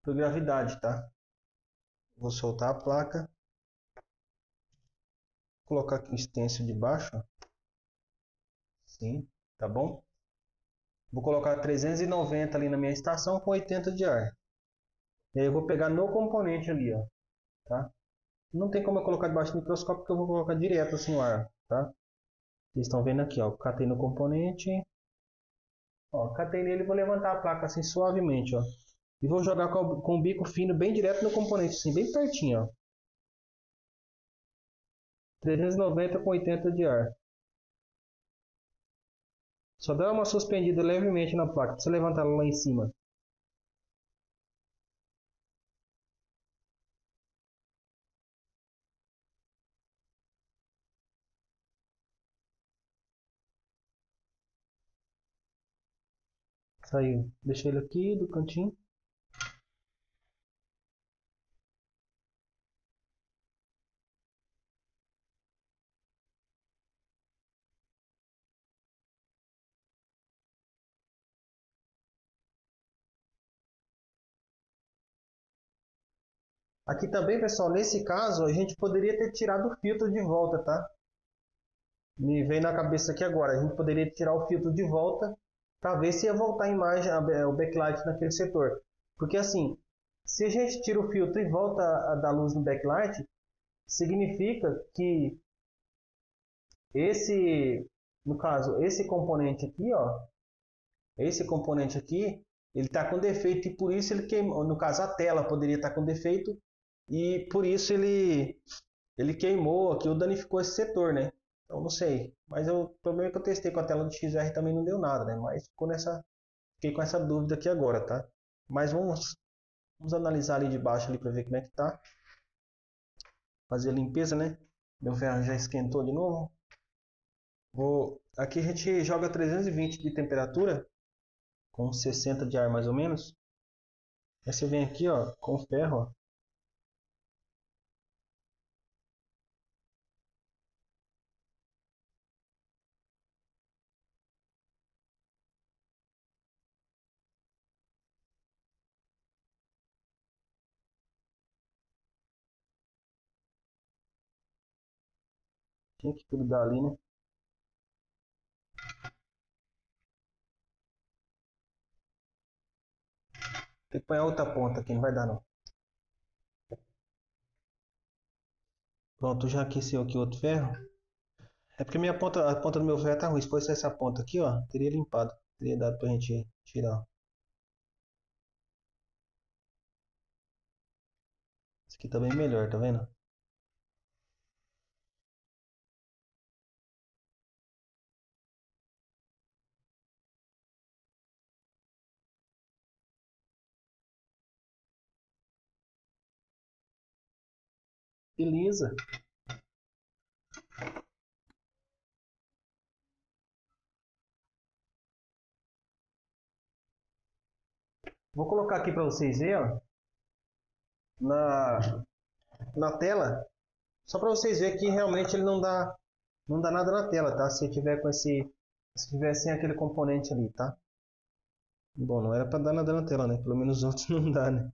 Speaker 1: gravidade, tá? Vou soltar a placa, colocar aqui o stencil de baixo, ó. Sim, tá bom? Vou colocar 390 ali na minha estação com 80 de ar. E aí eu vou pegar no componente ali, ó, tá? Não tem como eu colocar debaixo do microscópio porque eu vou colocar direto assim o ar, tá? Vocês estão vendo aqui, ó, catei no componente, ó, catei nele e vou levantar a placa assim suavemente, ó. E vou jogar com o bico fino bem direto no componente, assim, bem pertinho, ó. 390 com 80 de ar. Só dá uma suspendida levemente na placa, precisa levantar ela lá em cima. Saiu. Deixei ele aqui do cantinho. Aqui também, pessoal, nesse caso, a gente poderia ter tirado o filtro de volta, tá? Me veio na cabeça aqui agora. A gente poderia tirar o filtro de volta para ver se ia voltar a imagem, o backlight naquele setor. Porque assim, se a gente tira o filtro e volta a dar luz no backlight, significa que no caso, esse componente aqui, ó, esse componente aqui, ele está com defeito e por isso ele queimou. No caso, a tela poderia estar com defeito e por isso ele queimou aqui ou danificou esse setor, né? Então não sei. Mas o problema é que eu testei com a tela do XR também não deu nada, né? Mas fiquei com essa dúvida aqui agora, tá? Mas vamos analisar ali de baixo ali para ver como é que tá. Fazer a limpeza, né? Meu ferro já esquentou de novo. Aqui a gente joga 320 de temperatura com 60 de ar mais ou menos. Aí você vem aqui, ó, com o ferro, ó. Tinha que grudar ali, né? Tem que pôr a outra ponta aqui, não vai dar não. Pronto, já aqueceu aqui outro ferro. É porque a ponta do meu ferro tá ruim. Se fosse essa ponta aqui, ó, teria limpado. Teria dado pra gente tirar. Esse aqui tá bem melhor, tá vendo? Beleza. Vou colocar aqui pra vocês verem, ó, na, na tela. Só pra vocês verem que realmente ele não dá nada na tela, tá? Se tiver com se tiver sem aquele componente ali, tá? Bom, não era pra dar nada na tela, né? Pelo menos os outros não dá, né?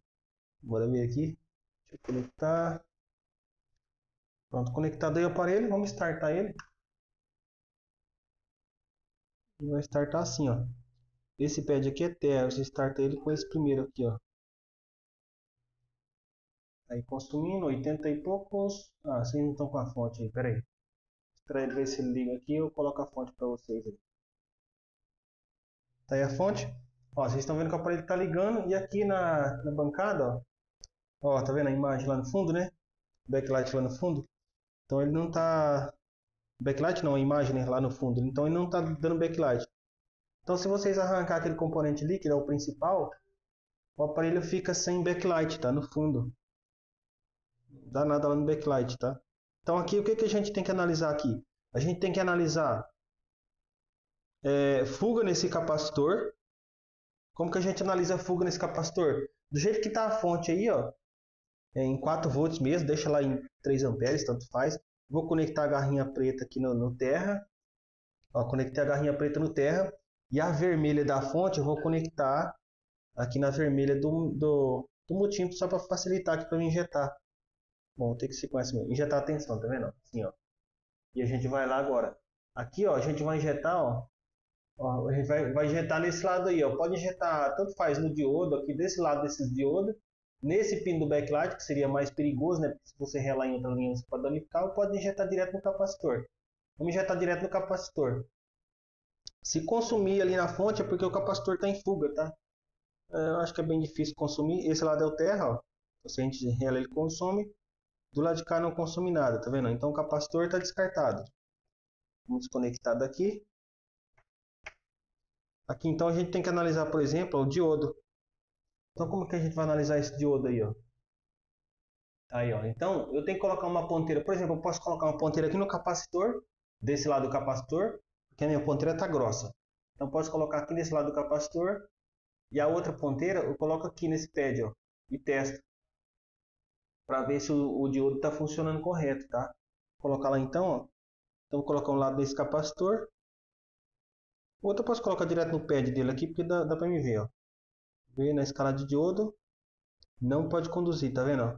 Speaker 1: Bora ver aqui. Deixa eu conectar. Pronto, conectado aí o aparelho. Vamos startar ele. E vai startar assim, ó. Esse pad aqui é terra. Você starta ele com esse primeiro aqui, ó. Aí consumindo 80 e poucos. Ah, vocês não estão com a fonte aí, pera aí. Espera ele ver se ele liga aqui, eu coloco a fonte para vocês aí. Tá aí a fonte. Ó, vocês estão vendo que o aparelho está ligando e aqui na bancada, ó, tá vendo a imagem lá no fundo, né? Backlight lá no fundo. Então ele não tá backlight não, a imagem, né, lá no fundo. Então ele não tá dando backlight. Então se vocês arrancar aquele componente ali, que é o principal, o aparelho fica sem backlight, tá? No fundo. Não dá nada lá no backlight, tá? Então aqui o que a gente tem que analisar aqui? A gente tem que analisar fuga nesse capacitor. Como que a gente analisa a fuga nesse capacitor? Do jeito que está a fonte aí, ó, em 4 volts mesmo, deixa lá em 3 amperes, tanto faz. Vou conectar a garrinha preta aqui no terra. Ó, conectei a garrinha preta no terra. E a vermelha da fonte eu vou conectar aqui na vermelha do multímetro, só para facilitar aqui para eu injetar. Bom, tem que ser com essa mesmo. Injetar a tensão, tá vendo? Assim, ó. E a gente vai lá agora. Aqui, ó, a gente vai injetar, ó. Ó, a gente vai injetar nesse lado aí, ó. Pode injetar, tanto faz no diodo, aqui desse lado desses diodos, nesse pino do backlight, que seria mais perigoso, né? Porque se você relar em outra linha, você pode danificar, ou pode injetar direto no capacitor. Vamos injetar direto no capacitor. Se consumir ali na fonte, é porque o capacitor está em fuga, tá? Eu acho que é bem difícil consumir. Esse lado é o terra, ó. Se a gente rela, ele consome. Do lado de cá não consome nada, tá vendo? Então o capacitor está descartado. Vamos desconectar daqui. Aqui então a gente tem que analisar, por exemplo, o diodo. Então como que a gente vai analisar esse diodo aí, ó? Aí, ó. Então eu tenho que colocar uma ponteira. Por exemplo, eu posso colocar uma ponteira aqui no capacitor, desse lado do capacitor, porque a minha ponteira está grossa. Então posso colocar aqui nesse lado do capacitor e a outra ponteira eu coloco aqui nesse pad, ó, e testo para ver se o diodo está funcionando correto, tá? Vou colocar lá então, ó. Então vou colocar um lado desse capacitor. O outro eu posso colocar direto no pad dele aqui, porque dá para me ver, ó. Ver na escala de diodo, não pode conduzir, tá vendo?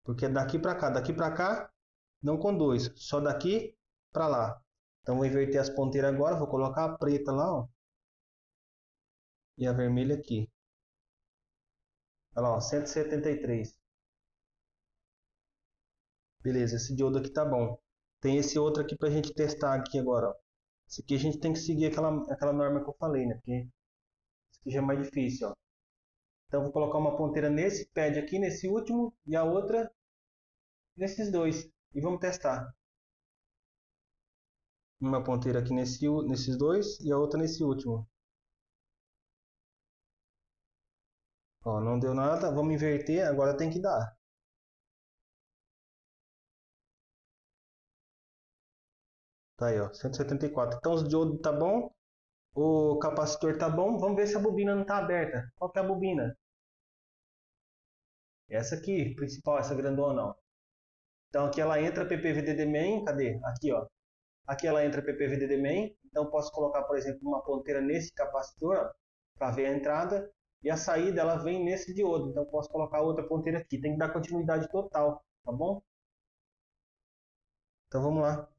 Speaker 1: Porque é daqui para cá não conduz, só daqui para lá. Então vou inverter as ponteiras agora, vou colocar a preta lá, ó, e a vermelha aqui. Olha lá, ó, 173. Beleza, esse diodo aqui tá bom. Tem esse outro aqui para a gente testar aqui agora, ó. Esse aqui a gente tem que seguir aquela norma que eu falei, né? Porque isso aqui já é mais difícil, ó. Então vou colocar uma ponteira nesse pad aqui, nesse último, e a outra nesses dois. E vamos testar. Uma ponteira aqui nesses dois e a outra nesse último. Ó, não deu nada, vamos inverter, agora tem que dar. Tá aí, ó, 174. Então o diodo tá bom, o capacitor tá bom. Vamos ver se a bobina não tá aberta. Qual que é a bobina? Essa aqui, principal, essa grandona, ó. Então aqui ela entra PPVDD main, cadê? Aqui, ó. Aqui ela entra PPVDD main, então posso colocar, por exemplo, uma ponteira nesse capacitor para ver a entrada e a saída ela vem nesse diodo, então posso colocar outra ponteira aqui. Tem que dar continuidade total, tá bom? Então vamos lá.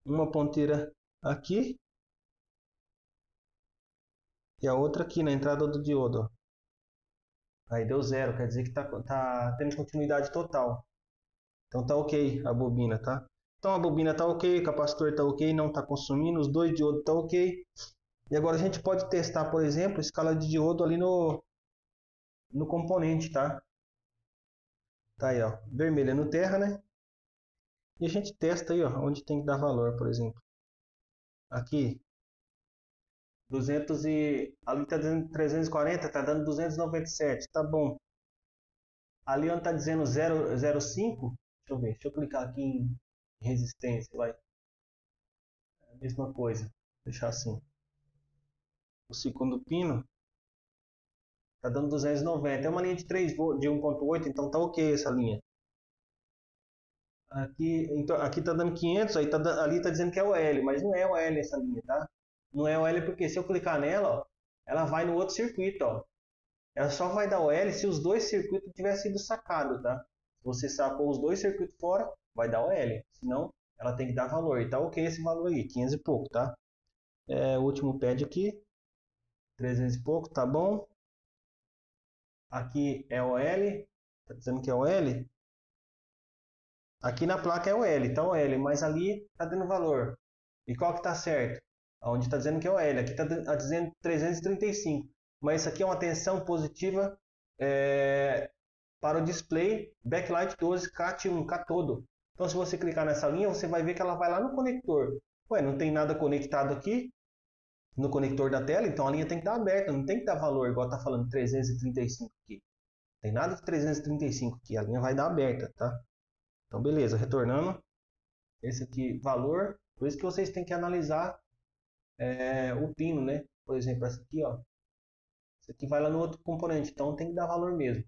Speaker 1: uma ponteira aqui e a outra aqui na entrada do diodo, ó. Aí deu zero, quer dizer que tá tendo continuidade total. Então tá ok a bobina, tá? Então a bobina tá ok, o capacitor tá ok, não tá consumindo, os dois diodos tá ok. E agora a gente pode testar, por exemplo, a escala de diodo ali no componente, tá? Tá aí, ó, vermelha no terra, né? E a gente testa aí, ó, onde tem que dar valor, por exemplo. Aqui, 200 ali tá dizendo 340, tá dando 297, tá bom. Ali onde tá dizendo 0,05, deixa eu ver, deixa eu clicar aqui em resistência, vai. É a mesma coisa, vou deixar assim. O segundo pino tá dando 290, é uma linha de 3 volts, de 1.8, então tá ok essa linha. Aqui, então, aqui tá dando 500, aí ali tá dizendo que é o L, mas não é o L essa linha, tá? Não é o L porque se eu clicar nela, ó, ela vai no outro circuito, ó. Ela só vai dar o L se os dois circuitos tiverem sido sacados, tá? Se você sacou os dois circuitos fora, vai dar o L. Senão, ela tem que dar valor. E tá ok esse valor aí, 500 e pouco, tá? O último pad aqui, 300 e pouco, tá bom? Aqui é o L, tá dizendo que é o L. Aqui na placa é o L, tá o L, mas ali tá dando valor. E qual que tá certo? Onde está dizendo que é o L, aqui está dizendo 335. Mas isso aqui é uma tensão positiva para o display backlight 12 CAT1, catodo. Então se você clicar nessa linha, você vai ver que ela vai lá no conector. Ué, não tem nada conectado aqui no conector da tela, então a linha tem que estar aberta, não tem que dar valor, igual está falando 335 aqui. Não tem nada de 335 aqui, a linha vai dar aberta, tá? Então beleza, retornando. Esse aqui, valor. Por isso que vocês têm que analisar o pino, né? Por exemplo, essa aqui, ó. Essa aqui vai lá no outro componente, então tem que dar valor mesmo.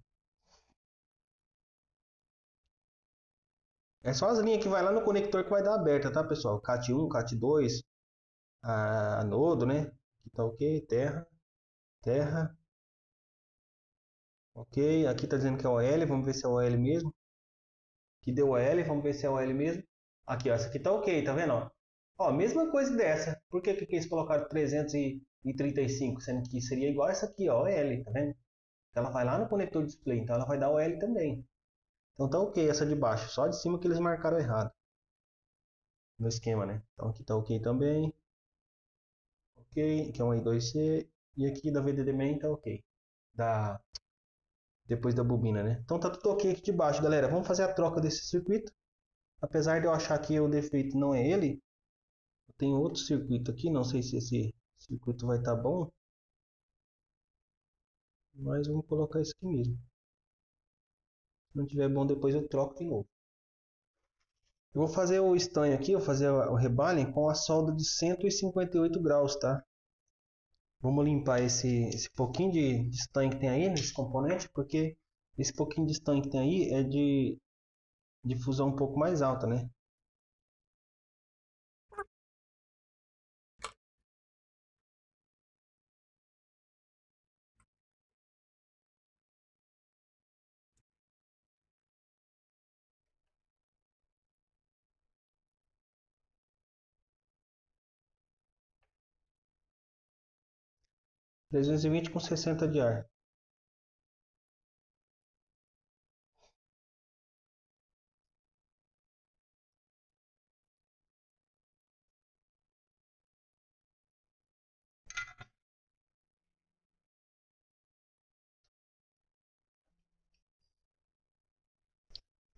Speaker 1: É só as linhas que vai lá no conector que vai dar aberta, tá, pessoal? CAT1, CAT2, anodo, né? Aqui tá ok, terra, terra. Ok, aqui tá dizendo que é OL, vamos ver se é OL mesmo. Aqui deu OL, vamos ver se é OL mesmo. Aqui, ó, essa aqui tá ok, tá vendo, ó? Ó, mesma coisa dessa. Por que eles colocaram 335, sendo que seria igual essa aqui, ó, OL, tá vendo? Ela vai lá no conector display, então ela vai dar OL também. Então tá ok essa de baixo, só de cima que eles marcaram errado no esquema, né? Então aqui tá ok também. Ok, aqui é um I2C e aqui da VDD main tá ok. Depois da bobina, né? Então tá tudo ok aqui de baixo, galera. Vamos fazer a troca desse circuito. Apesar de eu achar que o defeito não é ele, eu tenho outro circuito aqui, não sei se esse circuito vai estar bom, mas vamos colocar esse aqui mesmo. Se não tiver bom, depois eu troco de novo. Eu vou fazer o estanho aqui, vou fazer o rebalem com a solda de 158 graus, tá? Vamos limpar esse pouquinho de estanho que tem aí nesse componente, porque esse pouquinho de estanho que tem aí é de fusão um pouco mais alta, né? Trezentos e vinte com 60 de ar.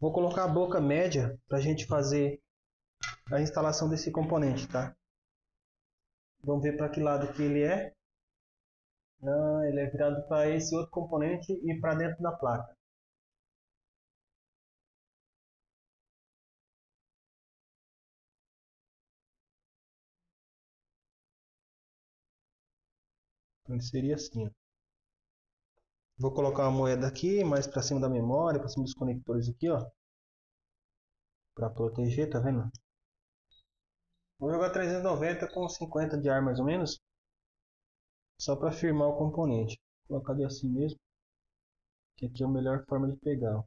Speaker 1: Vou colocar a boca média para a gente fazer a instalação desse componente, tá? Vamos ver para que lado que ele é. Ah, ele é virado para esse outro componente e para dentro da placa. Então ele seria assim, ó. Vou colocar uma moeda aqui, mais para cima da memória, para cima dos conectores aqui, ó, para proteger, tá vendo? Vou jogar 390 com 50 de ar mais ou menos, só para firmar o componente. Vou colocar ali assim mesmo, que aqui é a melhor forma de pegar. Ó.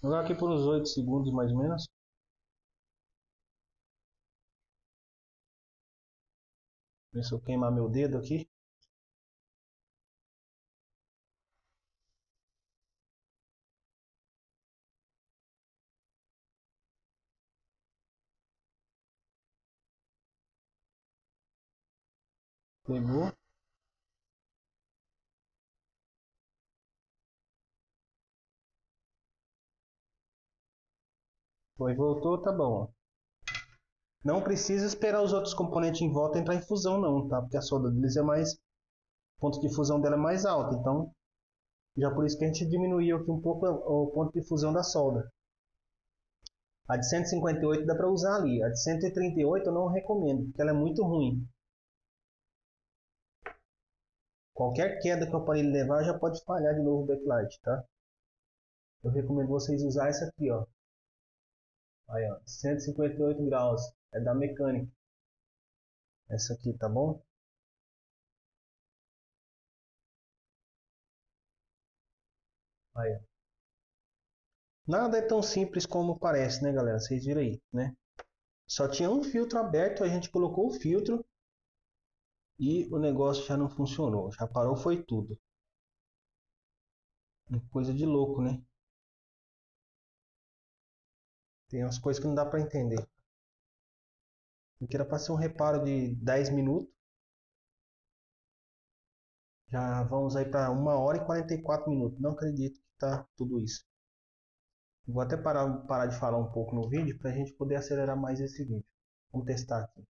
Speaker 1: Vou jogar aqui por uns 8 segundos mais ou menos. Começou a queimar meu dedo aqui. Pegou. Foi, voltou, tá bom. Ó. Não precisa esperar os outros componentes em volta entrar em fusão não, tá? Porque a solda deles é mais... O ponto de fusão dela é mais alto, então... Já por isso que a gente diminuiu aqui um pouco o ponto de fusão da solda. A de 158 dá para usar ali. A de 138 eu não recomendo, porque ela é muito ruim. Qualquer queda que o aparelho levar já pode falhar de novo o backlight, tá? Eu recomendo vocês usar essa aqui, ó. Aí, ó, 158 graus. É da mecânica. Essa aqui, tá bom? Aí, ó. Nada é tão simples como parece, né, galera? Vocês viram aí, né? Só tinha um filtro aberto, a gente colocou o filtro e o negócio já não funcionou. Já parou, foi tudo. Coisa de louco, né? Tem umas coisas que não dá para entender. Porque era para ser um reparo de 10 minutos. Já vamos aí para 1 hora e 44 minutos. Não acredito que tá tudo isso. Vou até parar de falar um pouco no vídeo para a gente poder acelerar mais esse vídeo. Vamos testar aqui.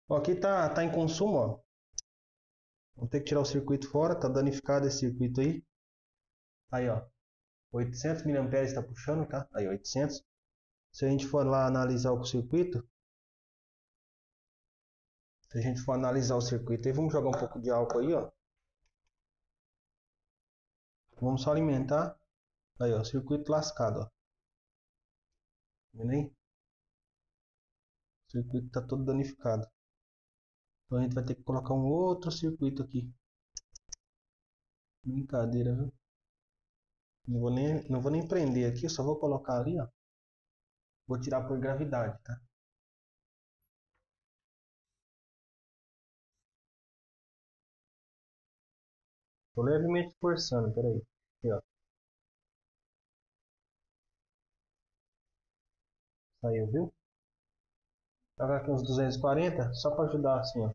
Speaker 1: Ó, aqui tá em consumo, ó. Vamos ter que tirar o circuito fora, tá danificado esse circuito aí. Aí, ó, 800 mA está puxando, tá? Aí, 800. Se a gente for lá analisar o circuito, se a gente for analisar o circuito aí, vamos jogar um pouco de álcool aí, ó. Vamos só alimentar. Aí, ó, circuito lascado, ó. Tá vendo aí? O circuito tá todo danificado. Então a gente vai ter que colocar um outro circuito aqui. Brincadeira, viu? Não vou nem prender aqui, só vou colocar ali, ó. Vou tirar por gravidade, tá? Tô levemente forçando, peraí. Aqui, ó. Saiu, viu? Jogar aqui uns 240, só para ajudar assim, ó.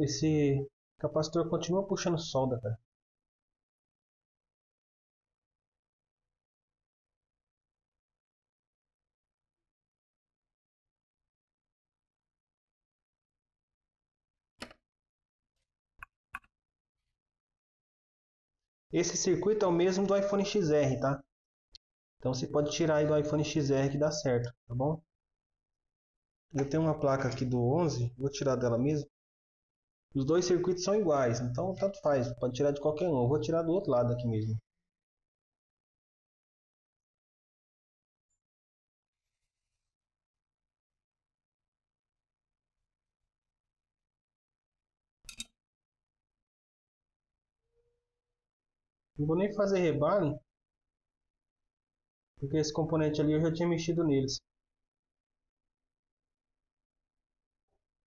Speaker 1: Esse capacitor continua puxando solda, cara. Esse circuito é o mesmo do iPhone XR, tá? Então você pode tirar aí do iPhone XR que dá certo, tá bom? Eu tenho uma placa aqui do 11, vou tirar dela mesmo. Os dois circuitos são iguais, então tanto faz, pode tirar de qualquer um. Eu vou tirar do outro lado aqui mesmo. Não vou nem fazer rebale, porque esse componente ali eu já tinha mexido neles.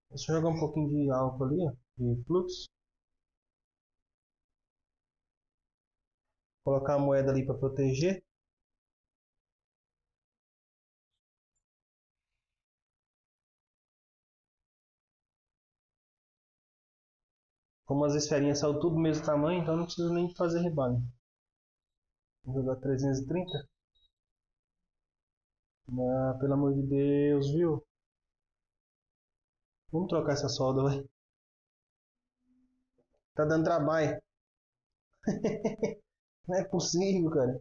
Speaker 1: Deixa eu jogar um pouquinho de álcool ali, ó, de fluxo. Colocar a moeda ali para proteger. Como as esferinhas são tudo do mesmo tamanho, então não precisa nem fazer rebale. Vou jogar 330. Ah, pelo amor de Deus, viu? Vamos trocar essa solda, vai. Tá dando trabalho. Não é possível, cara.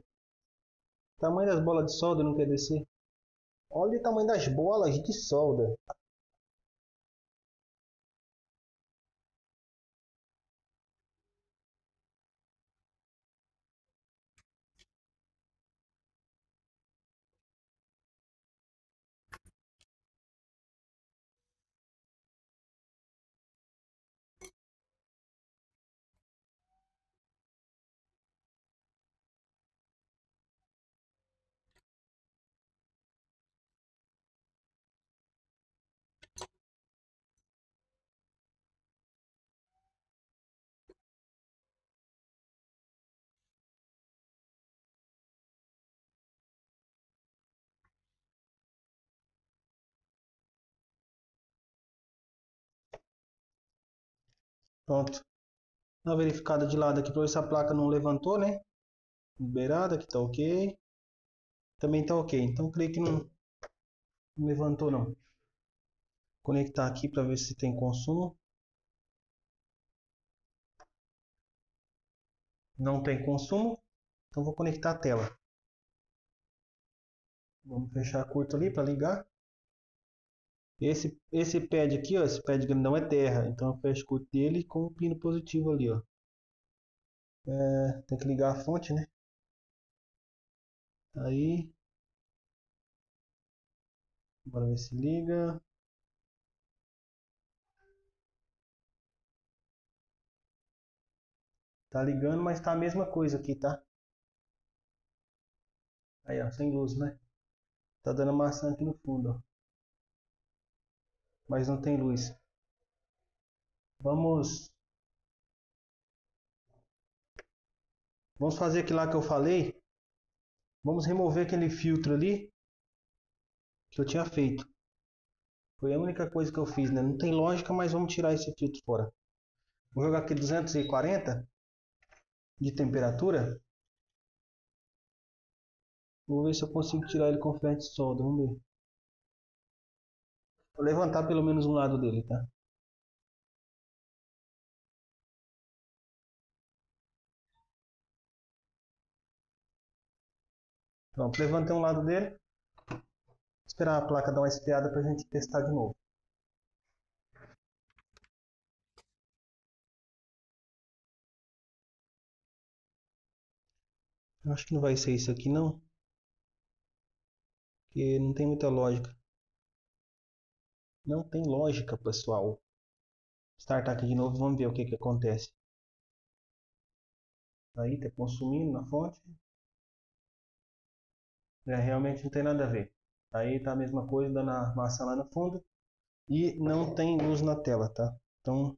Speaker 1: O tamanho das bolas de solda não quer descer. Olha o tamanho das bolas de solda. Pronto. Dá uma verificada de lado aqui para ver se a placa não levantou, né? Liberada, aqui tá ok. Também tá ok. Então creio que não levantou não. Conectar aqui para ver se tem consumo. Não tem consumo. Então vou conectar a tela. Vamos fechar curto ali para ligar. Esse pad aqui, ó, esse pad grandão é terra. Então eu fecho curto dele com o pino positivo ali, ó. Tem que ligar a fonte, né? Aí. Bora ver se liga. Tá ligando, mas tá a mesma coisa aqui, tá? Aí, ó, sem luz, né? Tá dando maçã aqui no fundo, ó. Mas não tem luz. Vamos, vamos fazer aquilo lá que eu falei. Vamos remover aquele filtro ali que eu tinha feito. Foi a única coisa que eu fiz, né? Não tem lógica, mas vamos tirar esse filtro fora. Vou jogar aqui 240 de temperatura. Vou ver se eu consigo tirar ele com ferro de solda. Vamos ver. Vou levantar pelo menos um lado dele, tá? Pronto, levantei um lado dele. Esperar a placa dar uma esfriada para a gente testar de novo. Eu acho que não vai ser isso aqui não, porque não tem muita lógica. Não tem lógica, pessoal. Startar aqui de novo, vamos ver o que que acontece. Aí tá consumindo na fonte. Realmente não tem nada a ver. Aí tá a mesma coisa, dando a maçã lá no fundo. E não tem luz na tela, tá? Então,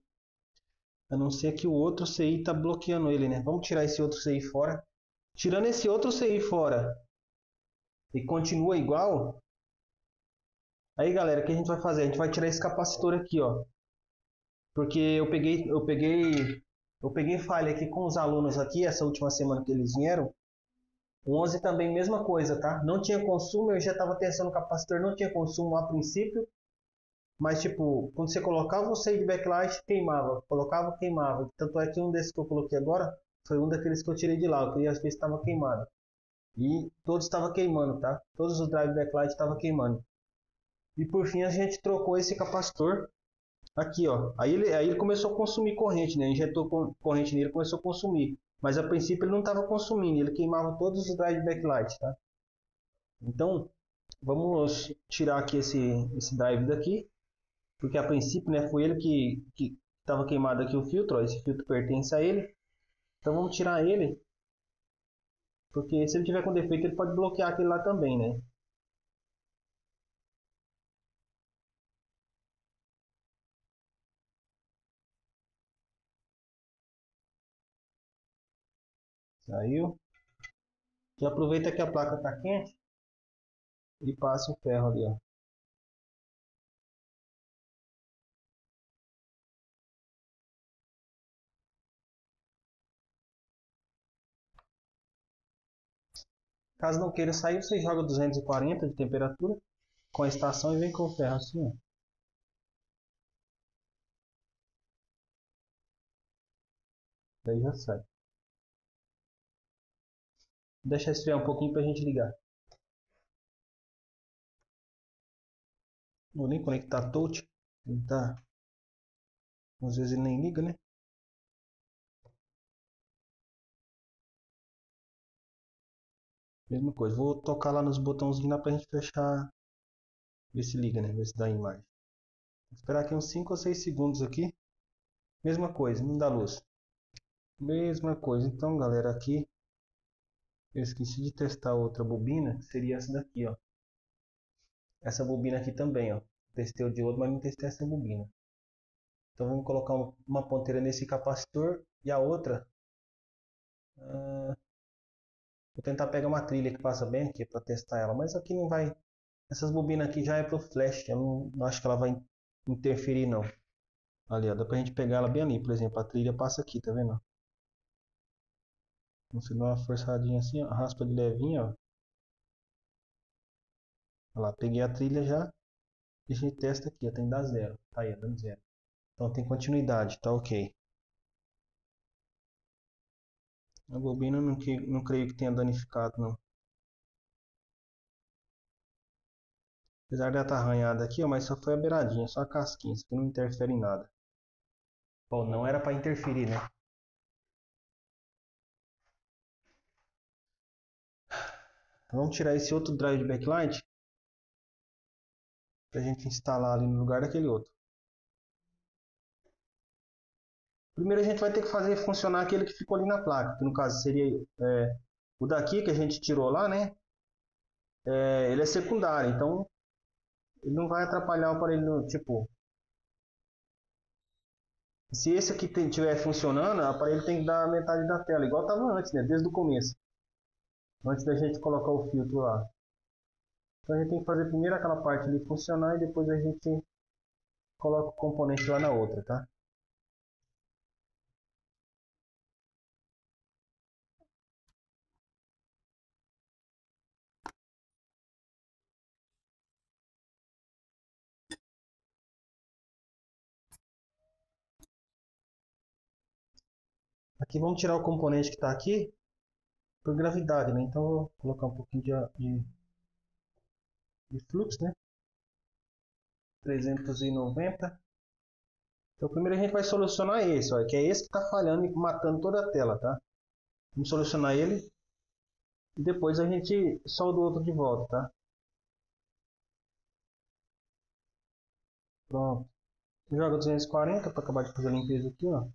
Speaker 1: a não ser que o outro CI tá bloqueando ele, né? Vamos tirar esse outro CI fora. Tirando esse outro CI fora e continua igual. Aí, galera, o que a gente vai fazer? A gente vai tirar esse capacitor aqui, ó. Porque eu peguei falha aqui com os alunos aqui, essa última semana que eles vieram. O 11 também, mesma coisa, tá? Não tinha consumo, eu já estava testando o capacitor, não tinha consumo a princípio. Mas, tipo, quando você colocava o save de backlight, queimava. Colocava, queimava. Tanto é que um desses que eu coloquei agora foi um daqueles que eu tirei de lá. Eu queria ver se estava queimado. E todos estavam queimando, tá? Todos os drive backlight estavam queimando. E por fim a gente trocou esse capacitor aqui, ó. Aí ele começou a consumir corrente, né? Injetou corrente nele, começou a consumir. Mas a princípio ele não estava consumindo, ele queimava todos os drive backlight, tá? Então, vamos tirar aqui esse drive daqui, porque a princípio, né, foi ele que estava queimado aqui o filtro, ó, esse filtro pertence a ele. Então vamos tirar ele, porque se ele tiver com defeito ele pode bloquear aquele lá também, né? Saiu. Já aproveita que a placa está quente e passa o ferro ali, ó. Caso não queira sair, você joga 240 de temperatura com a estação e vem com o ferro assim, ó. Daí já sai. Deixa esfriar um pouquinho para a gente ligar. Vou nem conectar touch. Ele tá... Às vezes ele nem liga, né? Mesma coisa. Vou tocar lá nos botãozinhos lá pra gente fechar. Ver se liga, né? Ver se dá a imagem. Vou esperar aqui uns 5 ou 6 segundos aqui. Mesma coisa, não dá luz. Mesma coisa. Então, galera, aqui eu esqueci de testar outra bobina, que seria essa daqui, ó. Essa bobina aqui também, ó. Testei o diodo, mas não testei essa bobina. Então vamos colocar uma ponteira nesse capacitor e a outra. Vou tentar pegar uma trilha que passa bem aqui para testar ela, mas aqui não vai. Essas bobinas aqui já é pro flash, eu não acho que ela vai interferir não. Ali, ó, dá pra gente pegar ela bem ali. Por exemplo, a trilha passa aqui, tá vendo? Então, você dá uma forçadinha assim, ó, raspa de levinho, ó. Olha lá, peguei a trilha já. E a gente testa aqui, ó, tem que dar zero. Tá aí, ó, dando zero. Então tem continuidade, tá ok. A bobina não creio que tenha danificado, não. Apesar de ela estar arranhada aqui, ó, mas só foi a beiradinha, só a casquinha. Isso aqui não interfere em nada. Bom, não era para interferir, né? Então, vamos tirar esse outro drive de backlight para a gente instalar ali no lugar daquele outro. Primeiro a gente vai ter que fazer funcionar aquele que ficou ali na placa, que no caso seria o daqui que a gente tirou lá, né? Ele é secundário, então ele não vai atrapalhar o aparelho, tipo, se esse aqui estiver funcionando, o aparelho tem que dar metade da tela, igual estava antes, né? Desde o começo, antes da gente colocar o filtro lá. Então a gente tem que fazer primeiro aquela parte ali funcionar e depois a gente coloca o componente lá na outra, tá? Aqui vamos tirar o componente que está aqui por gravidade, né? Então vou colocar um pouquinho de fluxo, né? 390. Então primeiro a gente vai solucionar esse, ó, que é esse que está falhando e matando toda a tela, tá? Vamos solucionar ele e depois a gente solda o outro de volta, tá? Pronto. Joga 240 para acabar de fazer a limpeza aqui, ó.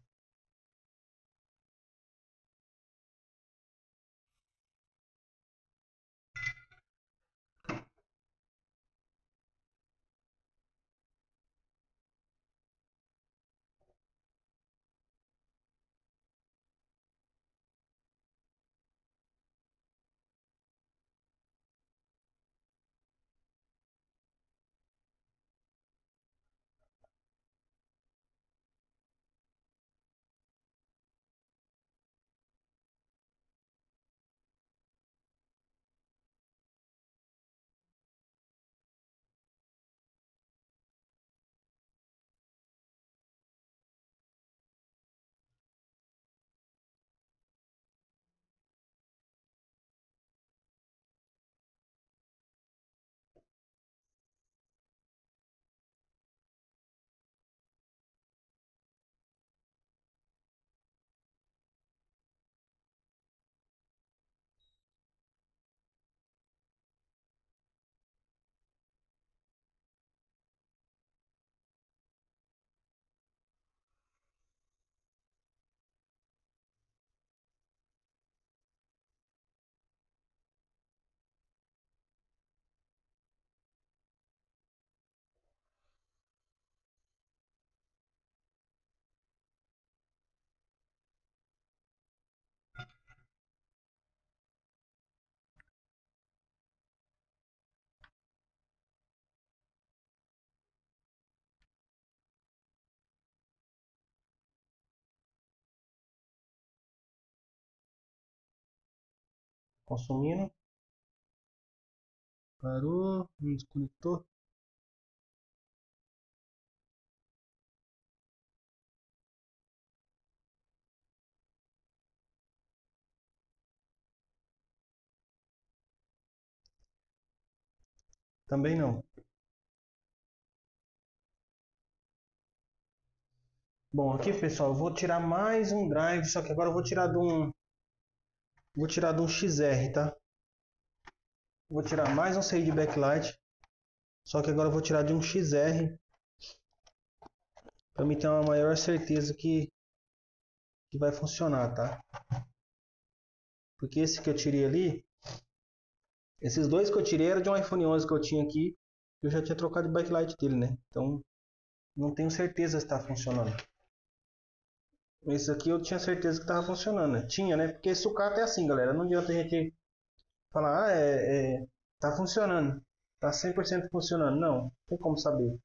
Speaker 1: Consumindo. Parou, desconectou. Também não. Bom, aqui pessoal, eu vou tirar mais um drive, só que agora eu vou tirar de um XR, tá? Vou tirar mais um CI de backlight, só que agora eu vou tirar de um XR para me ter uma maior certeza que vai funcionar, tá? Porque esse que eu tirei ali, esses dois que eu tirei eram de um iPhone 11 que eu tinha aqui, eu já tinha trocado de backlight dele, né? Então não tenho certeza se está funcionando. Esse aqui eu tinha certeza que estava funcionando, né? Tinha, né? Porque sucata é assim, galera. Não adianta a gente falar, tá funcionando, tá 100% funcionando. Não tem como saber.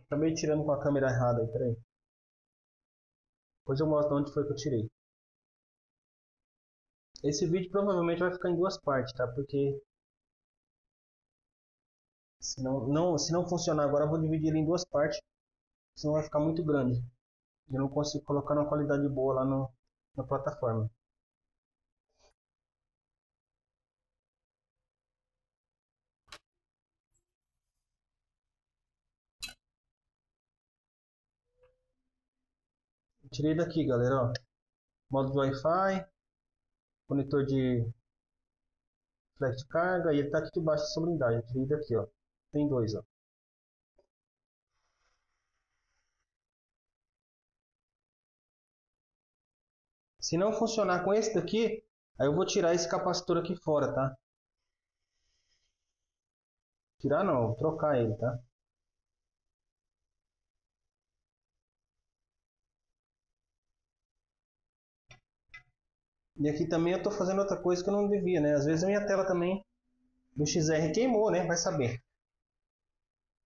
Speaker 1: Acabei tirando com a câmera errada aí, peraí. Depois eu mostro onde foi que eu tirei. Esse vídeo provavelmente vai ficar em duas partes, tá? Porque se não funcionar agora, eu vou dividir ele em duas partes. Senão vai ficar muito grande. Eu não consigo colocar uma qualidade boa lá na plataforma. Tirei daqui, galera, ó. Modo de Wi-Fi, conector de flash de carga e ele tá aqui debaixo dessa blindagem. Tirei daqui, ó. Tem dois, ó. Se não funcionar com esse daqui, aí eu vou tirar esse capacitor aqui fora, tá? Tirar não, vou trocar ele, tá? E aqui também eu tô fazendo outra coisa que eu não devia, né? Às vezes a minha tela também do XR queimou, né? Vai saber.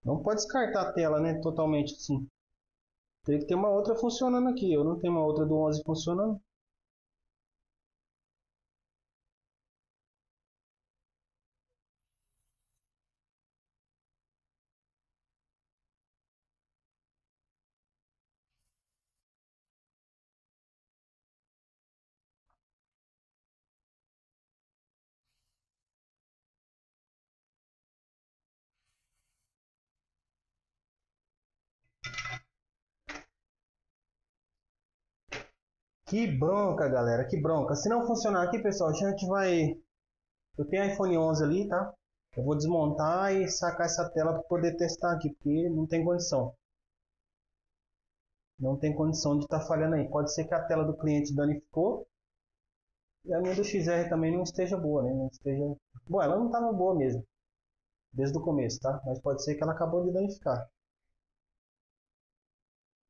Speaker 1: Não pode descartar a tela, né? Totalmente assim. Teria que ter uma outra funcionando aqui. Eu não tenho uma outra do 11 funcionando. Que bronca, galera. Que bronca. Se não funcionar aqui, pessoal, a gente vai... Eu tenho iPhone 11 ali, tá? Eu vou desmontar e sacar essa tela para poder testar aqui, porque não tem condição. Não tem condição de estar falhando aí. Pode ser que a tela do cliente danificou e a minha do XR também não esteja boa, né? Não esteja... Bom, ela não estava boa mesmo, desde o começo, tá? Mas pode ser que ela acabou de danificar.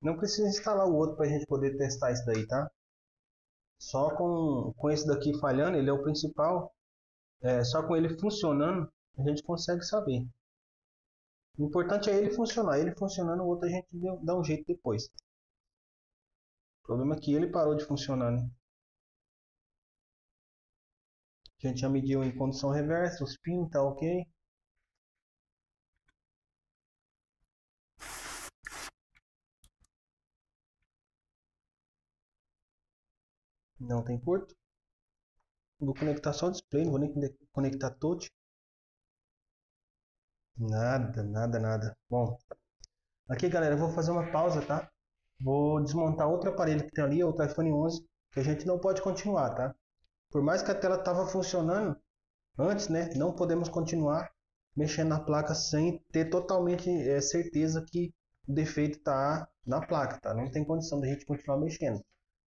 Speaker 1: Não precisa instalar o outro para a gente poder testar isso daí, tá? Só com esse daqui falhando, ele é o principal. Só com ele funcionando, a gente consegue saber. O importante é ele funcionar. Ele funcionando, o outro a gente dá um jeito depois. O problema é que ele parou de funcionar, né? A gente já mediu em condição reversa, os pins tá ok. Não tem porto. Vou conectar só o display, não vou nem conectar touch. Nada, nada, nada. Bom, aqui galera, eu vou fazer uma pausa, tá? Vou desmontar outro aparelho que tem ali, outro iPhone 11, que a gente não pode continuar, tá? Por mais que a tela estava funcionando antes, né? Não podemos continuar mexendo na placa sem ter totalmente certeza que o defeito está na placa, tá? Não tem condição de a gente continuar mexendo.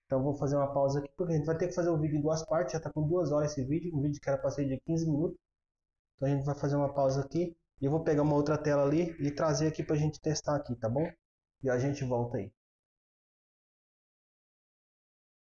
Speaker 1: Então vou fazer uma pausa aqui, porque a gente vai ter que fazer o vídeo em duas partes, já está com 2 horas esse vídeo, um vídeo que era para ser de 15 minutos. Então a gente vai fazer uma pausa aqui, e eu vou pegar uma outra tela ali e trazer aqui para a gente testar aqui, tá bom? E a gente volta aí.